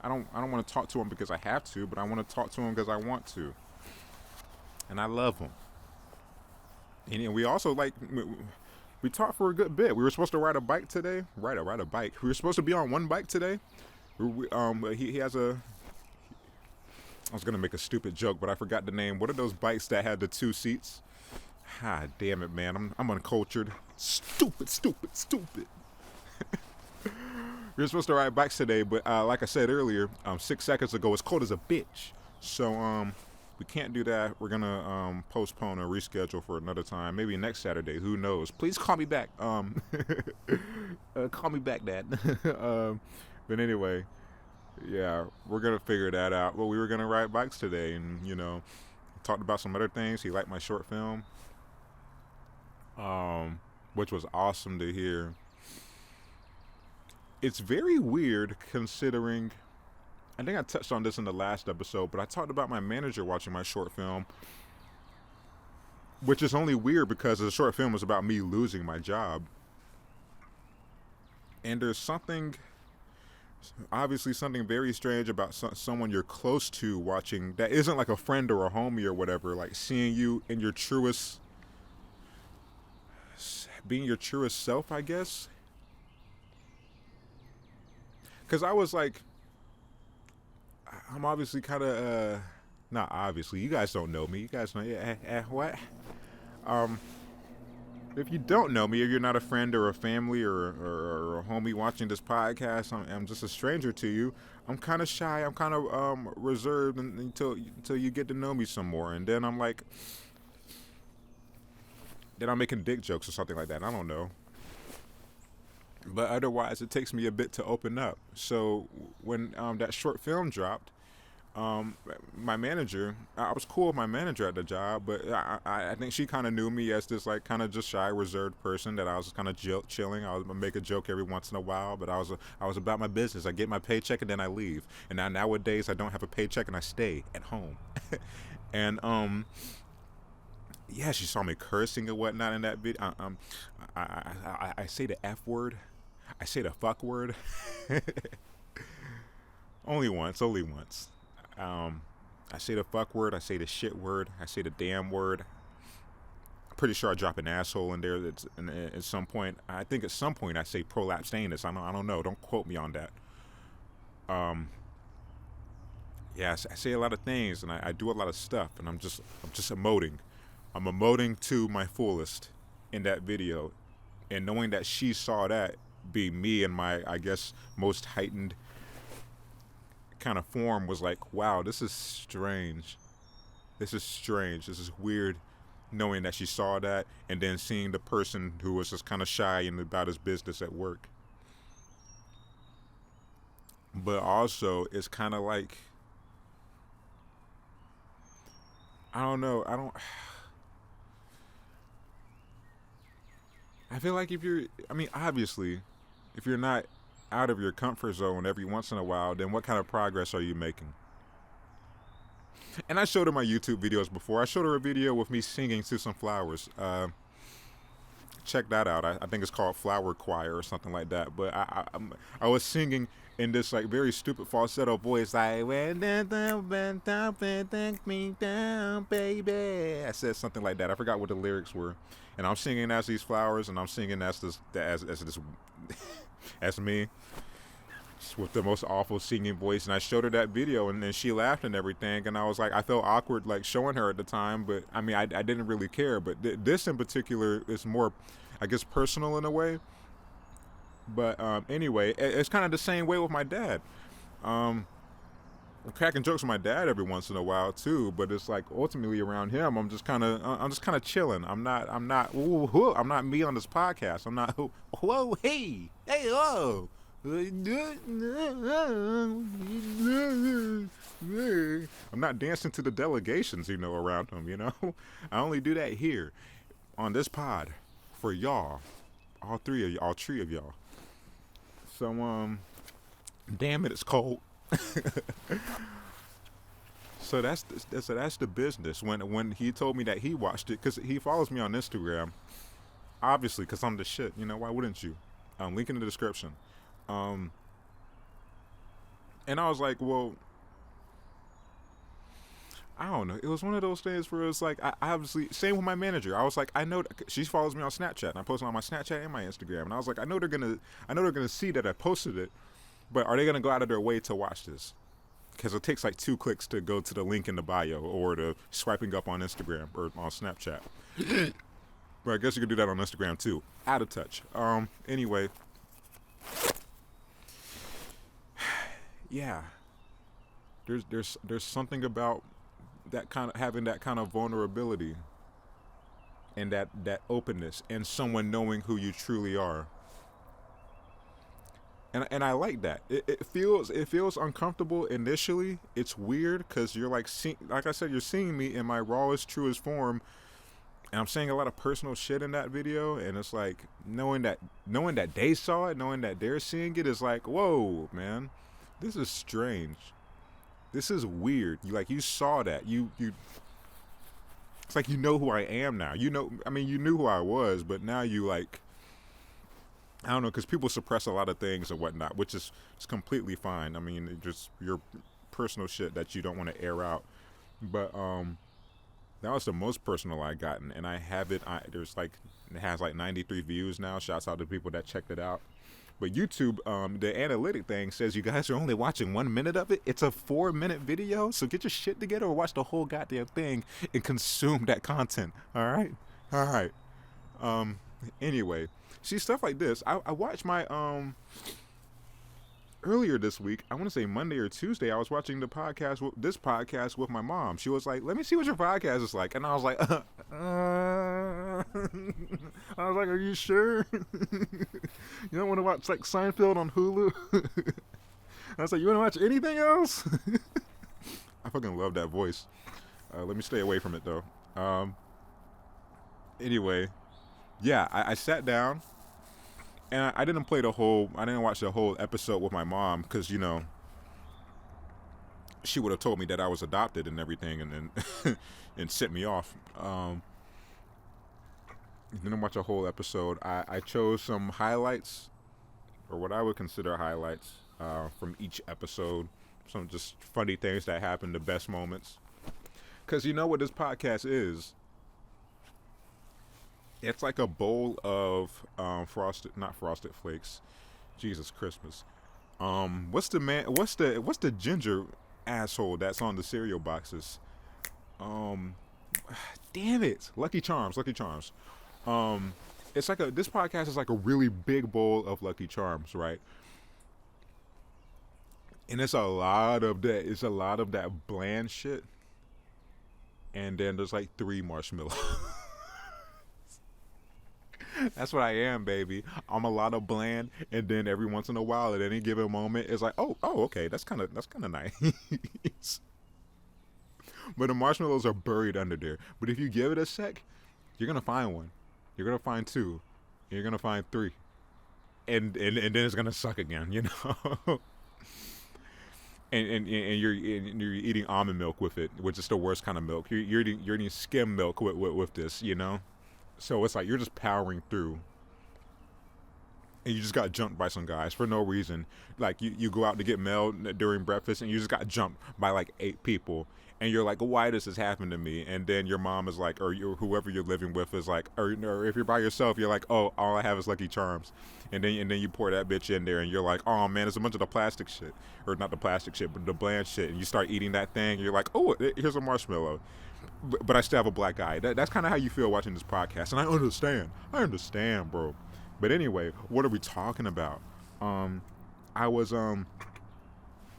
don't want to talk to him because I have to, but I want to talk to him because I want to, and I love him. And we also we talked for a good bit. We were supposed to ride a bike today. Ride a bike. We were supposed to be on one bike today. He has a. I was gonna make a stupid joke, but I forgot the name. What are those bikes that had the two seats? Ah, damn it, man. I'm uncultured. Stupid. We were supposed to ride bikes today, but like I said earlier, 6 seconds ago, it's cold as a bitch. So we can't do that. We're gonna postpone or reschedule for another time, maybe next Saturday. Who knows? Please call me back. Call me back, Dad. But anyway, yeah, we're gonna figure that out. Well, we were gonna ride bikes today, and talked about some other things. He liked my short film, which was awesome to hear. It's very weird considering. I think I touched on this in the last episode, but I talked about my manager watching my short film, which is only weird because the short film was about me losing my job. And there's something Obviously something very strange about someone you're close to watching that isn't like a friend or a homie or whatever, like seeing you in your truest, being your truest self, I guess. Because I was like, I'm obviously kind of not obviously, you guys don't know me, you guys know, what, um if you don't know me, if you're not a friend or a family or a homie watching this podcast, I'm just a stranger to you. I'm kind of shy. I'm kind of reserved until you get to know me some more, and then I'm like, then I'm making dick jokes or something like that. I don't know, but otherwise, it takes me a bit to open up. So when that short film dropped, um, my manager, I was cool with my manager at the job, but I think she kind of knew me as this like kind of just shy, reserved person that I was kind of chilling. I was gonna make a joke every once in a while, but I was about my business. I get my paycheck and then I leave. And now nowadays I don't have a paycheck and I stay at home. And yeah, she saw me cursing and whatnot in that video. I say the F word. I say the fuck word. Only once. Only once. Um, I say the fuck word. I say the shit word. I say the damn word. I'm pretty sure I drop an asshole in there. That's at some point. I think at some point I say prolapsed anus. I don't know. Don't quote me on that. Um, yeah, I say a lot of things and I do a lot of stuff, and I'm just emoting. I'm emoting to my fullest in that video, and knowing that she saw that be me in my, I guess, most heightened kind of form was like, wow, this is strange. This is strange. This is weird, knowing that she saw that and then seeing the person who was just kind of shy and about his business at work. But also, it's kind of like, I don't know. I don't. I feel like if you're, I mean, obviously, if you're not out of your comfort zone every once in a while, then what kind of progress are you making? And I showed her my YouTube videos before. I showed her a video with me singing to some flowers. Check that out. I think it's called Flower Choir or something like that. But I was singing in this like very stupid falsetto voice, like "When the take me down, baby." I said something like that. I forgot what the lyrics were, and I'm singing as these flowers, and I'm singing as this as me with the most awful singing voice. And I showed her that video, and then she laughed and everything, and I was like, I felt awkward like showing her at the time, but I mean, I didn't really care. But this in particular is more, I guess, personal in a way. But anyway, it's kind of the same way with my dad. I'm cracking jokes with my dad every once in a while too, but it's like ultimately around him, I'm just kind of chilling. I'm not me on this podcast. I'm not, whoa, hey, whoa. I'm not dancing to the delegations, around him, I only do that here on this pod for y'all, all three of y'all. So, damn it, it's cold. So that's the business. When he told me that he watched it, because he follows me on Instagram, obviously, because I'm the shit. Why wouldn't you? Link in the description. And I was like, well, I don't know. It was one of those things where it's like, I obviously, same with my manager. I was like, I know she follows me on Snapchat, and I post it on my Snapchat and my Instagram, and I was like, I know they're gonna see that I posted it, but are they gonna go out of their way to watch this? Because it takes like 2 clicks to go to the link in the bio or to swiping up on Instagram or on Snapchat. But I guess you could do that on Instagram too. Out of touch. Anyway. Yeah. There's something about that kind of having that kind of vulnerability and that openness and someone knowing who you truly are. And I like that. It feels uncomfortable initially. It's weird because you're like I said, you're seeing me in my rawest, truest form, and I'm saying a lot of personal shit in that video. And it's like knowing that they saw it, knowing that they're seeing it is like, whoa, man, this is strange. This is weird. You saw that. You. It's like you know who I am now. I mean, you knew who I was, but now you like. I don't know, because people suppress a lot of things and whatnot, which is it's completely fine. I mean, it just your personal shit that you don't want to air out. But that was the most personal I gotten, and I have it. There's like it has like 93 views now. Shouts out to people that checked it out. But YouTube, the analytic thing says you guys are only watching 1 minute of it. It's a 4 minute video, so get your shit together or watch the whole goddamn thing and consume that content. All right, all right. Um, anyway, see stuff like this. I watched my earlier this week. I want to say Monday or Tuesday. I was watching this podcast with my mom. She was like, "Let me see what your podcast is like," and I was like, I was like, "Are you sure? You don't want to watch like Seinfeld on Hulu?" I was like, "You want to watch anything else?" I fucking love that voice. Let me stay away from it though. Anyway, yeah, I sat down and I didn't I didn't watch the whole episode with my mom because, she would have told me that I was adopted and everything and then and sent me off. Didn't watch a whole episode. I chose some highlights, or what I would consider highlights, from each episode. Some just funny things that happened, the best moments. Because you know what this podcast is? It's like a bowl of not frosted flakes. Jesus Christmas. What's the ginger asshole that's on the cereal boxes? Um, Damn it, Lucky Charms, Lucky Charms. It's like this podcast is like a really big bowl of Lucky Charms, right? And it's a lot of that. It's a lot of that bland shit. And then there's like 3 marshmallows. That's what I am, baby. I'm a lot of bland, and then every once in a while, at any given moment, it's like, okay, that's kind of nice. But the marshmallows are buried under there. But if you give it a sec, you're gonna find one. You're gonna find 2. You're gonna find 3, and then it's gonna suck again, and you're eating almond milk with it, which is the worst kind of milk. You're eating skim. With this. So it's like you're just powering through, and you just got jumped by some guys for no reason. Like you go out to get mail during breakfast, and you just got jumped by like 8 people, and you're like, why does this happen to me? And then your mom is like, or whoever you're living with is like, or if you're by yourself, you're like, oh, all I have is Lucky Charms, and then you pour that bitch in there, and you're like, oh man, it's a bunch of the plastic shit, or not the plastic shit, but the bland shit, and you start eating that thing, and you're like, oh, here's a marshmallow. But I still have a black eye. That's kind of how you feel watching this podcast, and I understand, bro. But anyway, what are we talking about? I was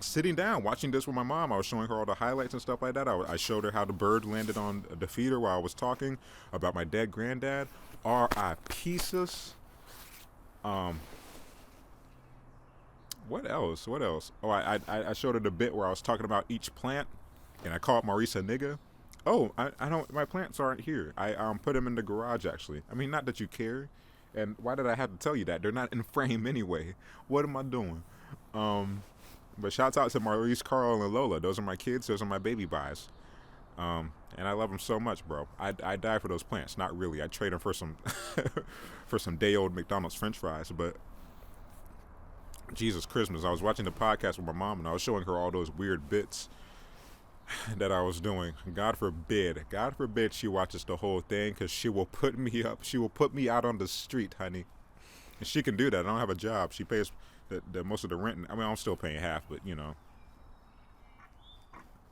sitting down watching this with my mom. I was showing her all the highlights and stuff like that. I showed her how the bird landed on the feeder while I was talking about my dead granddad. R.I.P. sis. What else? Oh, I showed her the bit where I was talking about each plant, and I called Maurice a nigga. Oh, I don't. My plants aren't here. I put them in the garage actually. I mean, not that you care. And why did I have to tell you that? They're not in frame anyway. What am I doing? But shouts out to Maurice, Carl, and Lola. Those are my kids. Those are my baby buys. And I love them so much, bro. I die for those plants. Not really. I trade them for some for some day old McDonald's French fries. But Jesus Christmas, I was watching the podcast with my mom, and I was showing her all those weird bits that I was doing. God forbid she watches the whole thing, because she will put me up. She will put me out on the street, honey. And she can do that. I don't have a job. She pays the most of the rent. I mean, I'm still paying half, but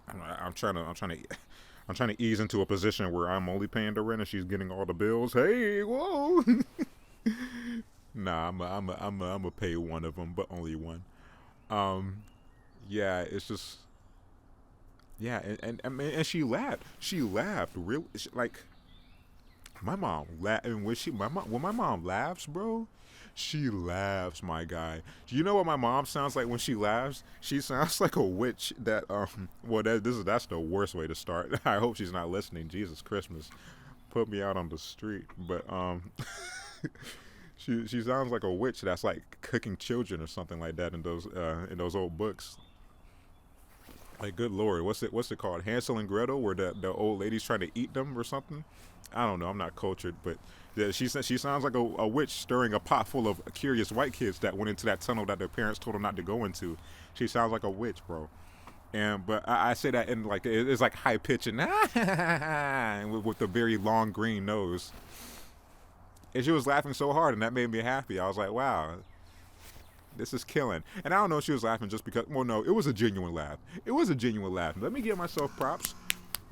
I'm trying to ease into a position where I'm only paying the rent and she's getting all the bills. Hey, whoa. Nah, I'm a pay one of them, but only one. Yeah, it's just. Yeah, and she laughed. She laughed really, like my mom laughed. And when my mom laughs, bro, she laughs, my guy. Do you know what my mom sounds like when she laughs? She sounds like a witch that Well, that's the worst way to start. I hope she's not listening. Jesus Christmas, put me out on the street. But she sounds like a witch that's like cooking children or something like that in those old books. Like, good lord, what's it called? Hansel and Gretel, where the old lady's trying to eat them or something. I don't know. I'm not cultured, but yeah, she sounds like a witch stirring a pot full of curious white kids that went into that tunnel that their parents told them not to go into. She sounds like a witch, bro. And but I say that in like it's like high pitch and with the very long green nose. And she was laughing so hard, and that made me happy. I was like, wow, this is killing. And I don't know if she was laughing just because. Well, no, it was a genuine laugh. It was a genuine laugh. Let me give myself props.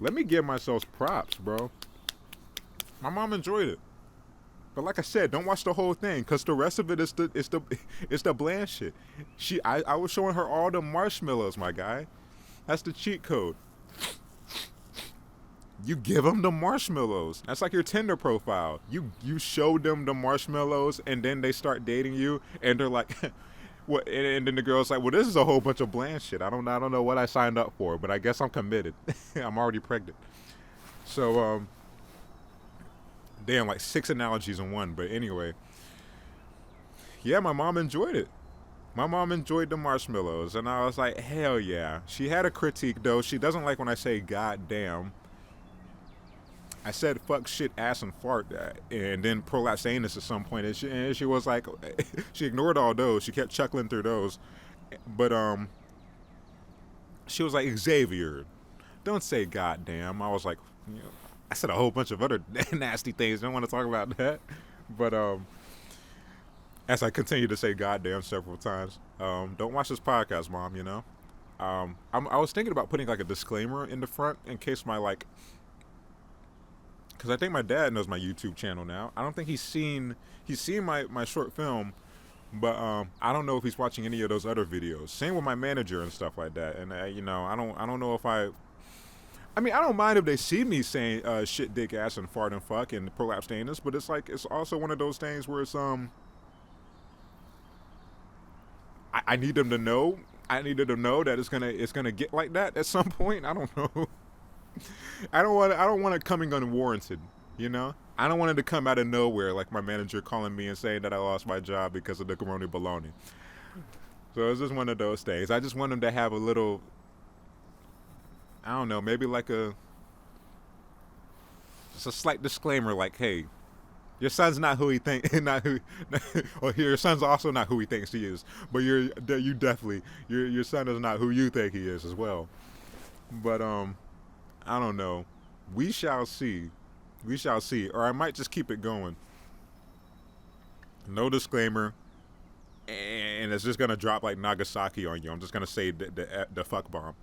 Let me give myself props, bro. My mom enjoyed it. But like I said, don't watch the whole thing, cause the rest of it is the bland shit. I was showing her all the marshmallows, my guy. That's the cheat code. You give them the marshmallows. That's like your Tinder profile. You show them the marshmallows, and then they start dating you, and they're like, "What?" And then the girl's like, "Well, this is a whole bunch of bland shit. I don't know what I signed up for, but I guess I'm committed. I'm already pregnant." So damn, like 6 analogies in one. But anyway, yeah, my mom enjoyed it. My mom enjoyed the marshmallows, and I was like, hell yeah. She had a critique though. She doesn't like when I say "god damn." I said fuck, shit, ass, and fart, and then prolapse anus at some point, and she was like, she ignored all those. She kept chuckling through those, but she was like, Xavier, don't say goddamn. I was like, you know, I said a whole bunch of other nasty things. Don't want to talk about that, but as I continue to say goddamn several times, don't watch this podcast, Mom. You know, I was thinking about putting like a disclaimer in the front in case my like. Because I think my dad knows my YouTube channel now. I don't think he's seen my short film, but I don't know if he's watching any of those other videos. Same with my manager and stuff like that. And you know, I don't know if I mean, I don't mind if they see me saying shit, dick, ass, and fart and fuck and prolapsed anus, but it's like it's also one of those things where it's I need them to know. I needed to know that it's gonna get like that at some point. I don't know. I don't want it coming unwarranted, you know? I don't want it to come out of nowhere like my manager calling me and saying that I lost my job because of the corona baloney. So it's just one of those things. I just want them to have a little, I don't know, maybe like just a slight disclaimer like, hey, your son's not who he think, not who, or your son's also not who he thinks he is. But you definitely, your son is not who you think he is as well. But I don't know. We shall see. We shall see. Or I might just keep it going. No disclaimer. And it's just going to drop like Nagasaki on you. I'm just going to say the fuck bomb.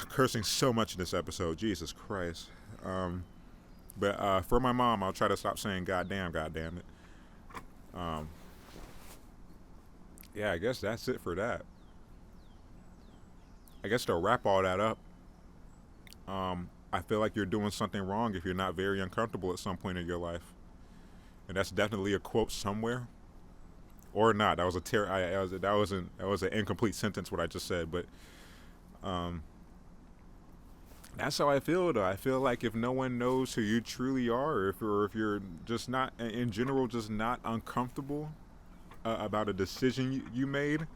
Cursing so much in this episode. Jesus Christ. But for my mom, I'll try to stop saying goddamn it. Yeah, I guess that's it for that. I guess to wrap all that up, I feel like you're doing something wrong if you're not very uncomfortable at some point in your life, and that's definitely a quote somewhere, or not. That was that was an incomplete sentence what I just said, but that's how I feel though. I feel like if no one knows who you truly are, or if you're just not in general just not uncomfortable about a decision you made,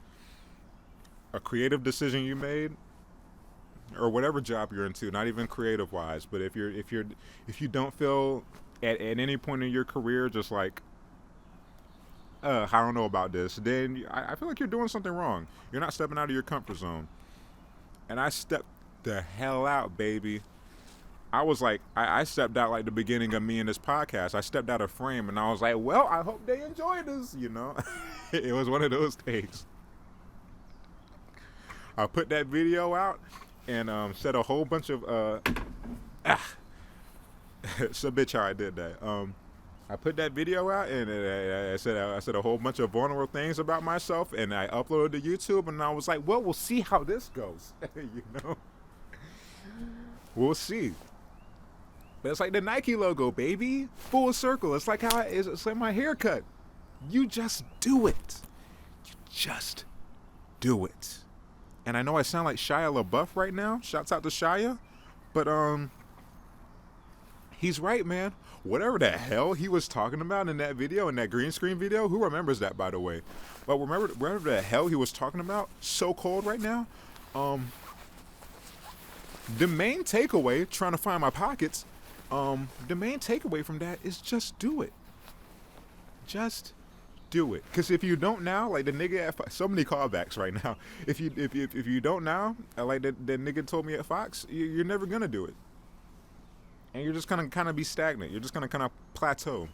a creative decision you made, or whatever job you're into, not even creative wise, but if you don't feel at any point in your career just like I don't know about this, then I feel like you're doing something wrong. You're not stepping out of your comfort zone. And I stepped the hell out, baby. I was like, I stepped out like the beginning of me in this podcast. I stepped out of frame and I was like, well, I hope they enjoy this, you know. It was one of those things. I put that video out and said a whole bunch of it's a bitch how I did that. I put that video out and I said a whole bunch of vulnerable things about myself, and I uploaded to YouTube, and I was like, well, we'll see how this goes. You know, we'll see. But it's like the Nike logo, baby, full circle. It's like it's like my haircut. You just do it. You just do it. And I know I sound like Shia LaBeouf right now. Shouts out to Shia. But he's right, man. Whatever the hell he was talking about in that video, in that green screen video, who remembers that, by the way? But remember the hell he was talking about? So cold right now. Um, the main takeaway, trying to find my pockets, the main takeaway from that is just do it. Just do it. Cause if you don't now, like the nigga at so many callbacks right now. If you don't now, like that nigga told me at Fox, you're never gonna do it, and you're just gonna kind of be stagnant. You're just gonna kind of plateau.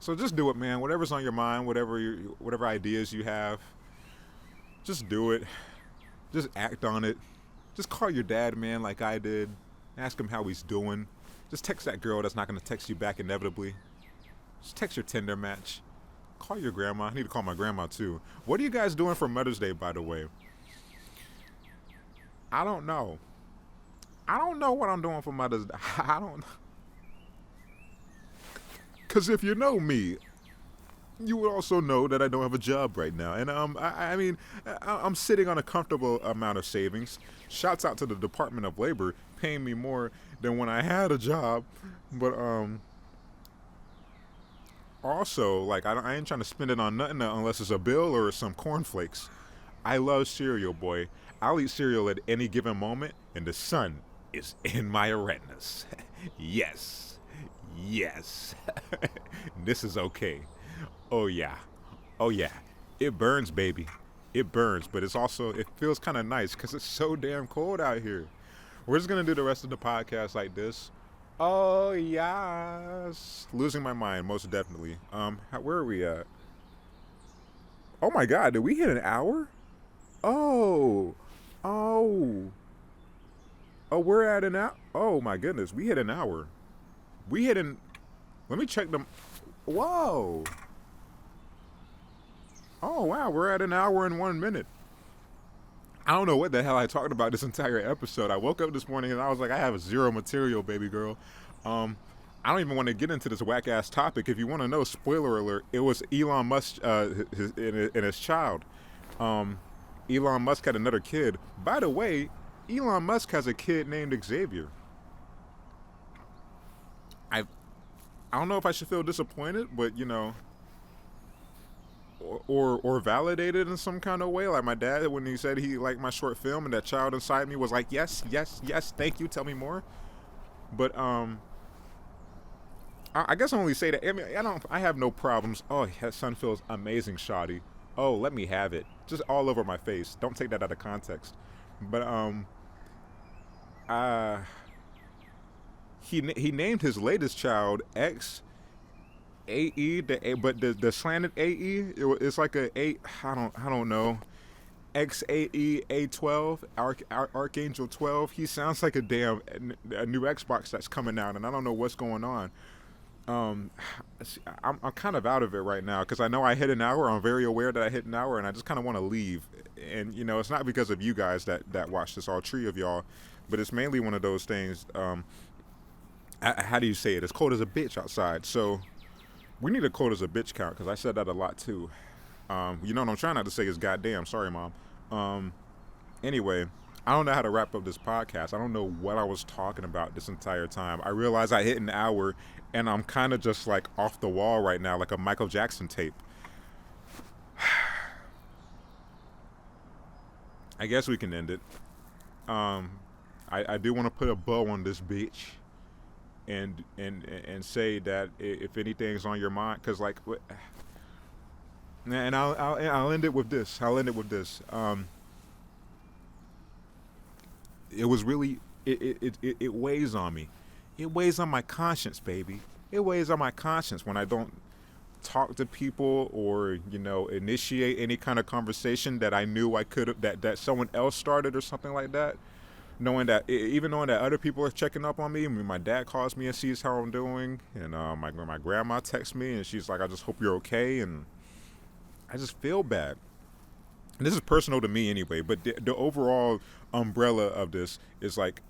So just do it, man. Whatever's on your mind, whatever ideas you have, just do it. Just act on it. Just call your dad, man, like I did. Ask him how he's doing. Just text that girl that's not gonna text you back inevitably. Just text your Tinder match. Call your grandma. I need to call my grandma too. What are you guys doing for Mother's Day, by the way? I don't know. I don't know what I'm doing for Mother's Day. I don't know. Because if you know me, you would also know that I don't have a job right now. And I mean, I'm sitting on a comfortable amount of savings. Shouts out to the Department of Labor paying me more than when I had a job. But also, like, I ain't trying to spend it on nothing unless it's a bill or some cornflakes. I love cereal, boy. I'll eat cereal at any given moment, and the sun is in my retinas. Yes. Yes. This is okay. Oh, yeah. Oh, yeah. It burns, baby. It burns, but it feels kind of nice because it's so damn cold out here. We're just going to do the rest of the podcast like this. Oh, yes. Losing my mind, most definitely. Where are we at? Oh, my God. Did we hit an hour? Oh. Oh. Oh, we're at an hour. Oh, my goodness. We hit an hour. Let me check them. Whoa. Oh, wow. We're at an hour and 1 minute. I don't know what the hell I talked about this entire episode. I woke up this morning and I was like, I have zero material, baby girl. I don't even want to get into this whack ass topic. If you want to know, spoiler alert, it was Elon Musk and his child. Elon Musk had another kid. By the way, Elon Musk has a kid named Xavier. I don't know if I should feel disappointed, but you know, or validated in some kind of way. Like my dad, when he said he liked my short film, and that child inside me was like, yes, yes, yes, thank you, tell me more. But I guess I only say that. I mean, I have no problems. Oh, that son feels amazing, shoddy. Oh, let me have it, just all over my face. Don't take that out of context. But he named his latest child X AE, but the slanted AE, it's like a 8. I don't know. XAE A12 Archangel 12. He sounds like a new Xbox that's coming out, and I don't know what's going on. I'm kind of out of it right now because I know I hit an hour. I'm very aware that I hit an hour, and I just kind of want to leave. And you know, it's not because of you guys that watch this, all three of y'all, but it's mainly one of those things. How do you say it? It's cold as a bitch outside, so we need a cold as a bitch count because I said that a lot too. You know what I'm trying not to say is goddamn. Sorry, Mom. Anyway, I don't know how to wrap up this podcast. I don't know what I was talking about this entire time. I realized I hit an hour, and I'm kind of just like off the wall right now, like a Michael Jackson tape. I guess we can end it. I do want to put a bow on this bitch. And say that if anything's on your mind, because like, and I'll end it with this. It was really it weighs on me. It weighs on my conscience, baby. It weighs on my conscience when I don't talk to people or initiate any kind of conversation that I knew I could have that someone else started or something like that. Knowing that other people are checking up on me. I mean, my dad calls me and sees how I'm doing, and my grandma texts me and she's like, "I just hope you're okay," and I just feel bad. And this is personal to me anyway, but the overall umbrella of this is like,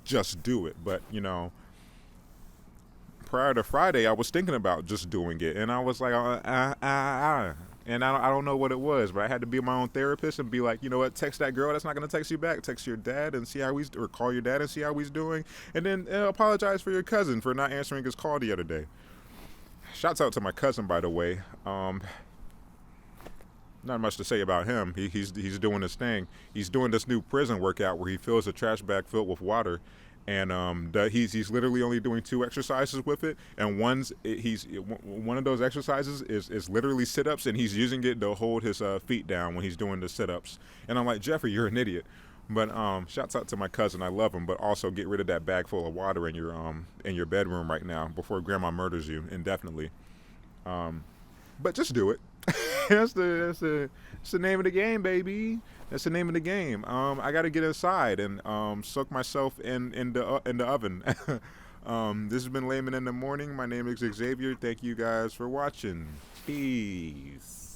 just do it. But prior to Friday, I was thinking about just doing it, and I was like, and I don't know what it was, but I had to be my own therapist and be like, you know what, text that girl that's not going to text you back. Text your dad and see how he's, or call your dad and see how he's doing. And then apologize for your cousin for not answering his call the other day. Shouts out to my cousin, by the way. not much to say about him. He's doing his thing. He's doing this new prison workout where he fills a trash bag filled with water, and he's literally only doing two exercises with it. And one of those exercises is literally sit ups, and he's using it to hold his feet down when he's doing the sit ups. And I'm like, Jeffrey, you're an idiot. But shouts out to my cousin. I love him. But also get rid of that bag full of water in your bedroom right now before Grandma murders you indefinitely. But just do it. That's the name of the game, baby. That's the name of the game. I got to get inside and soak myself in the oven. This has been Layman in the Morning. My name is Xavier. Thank you guys for watching. Peace.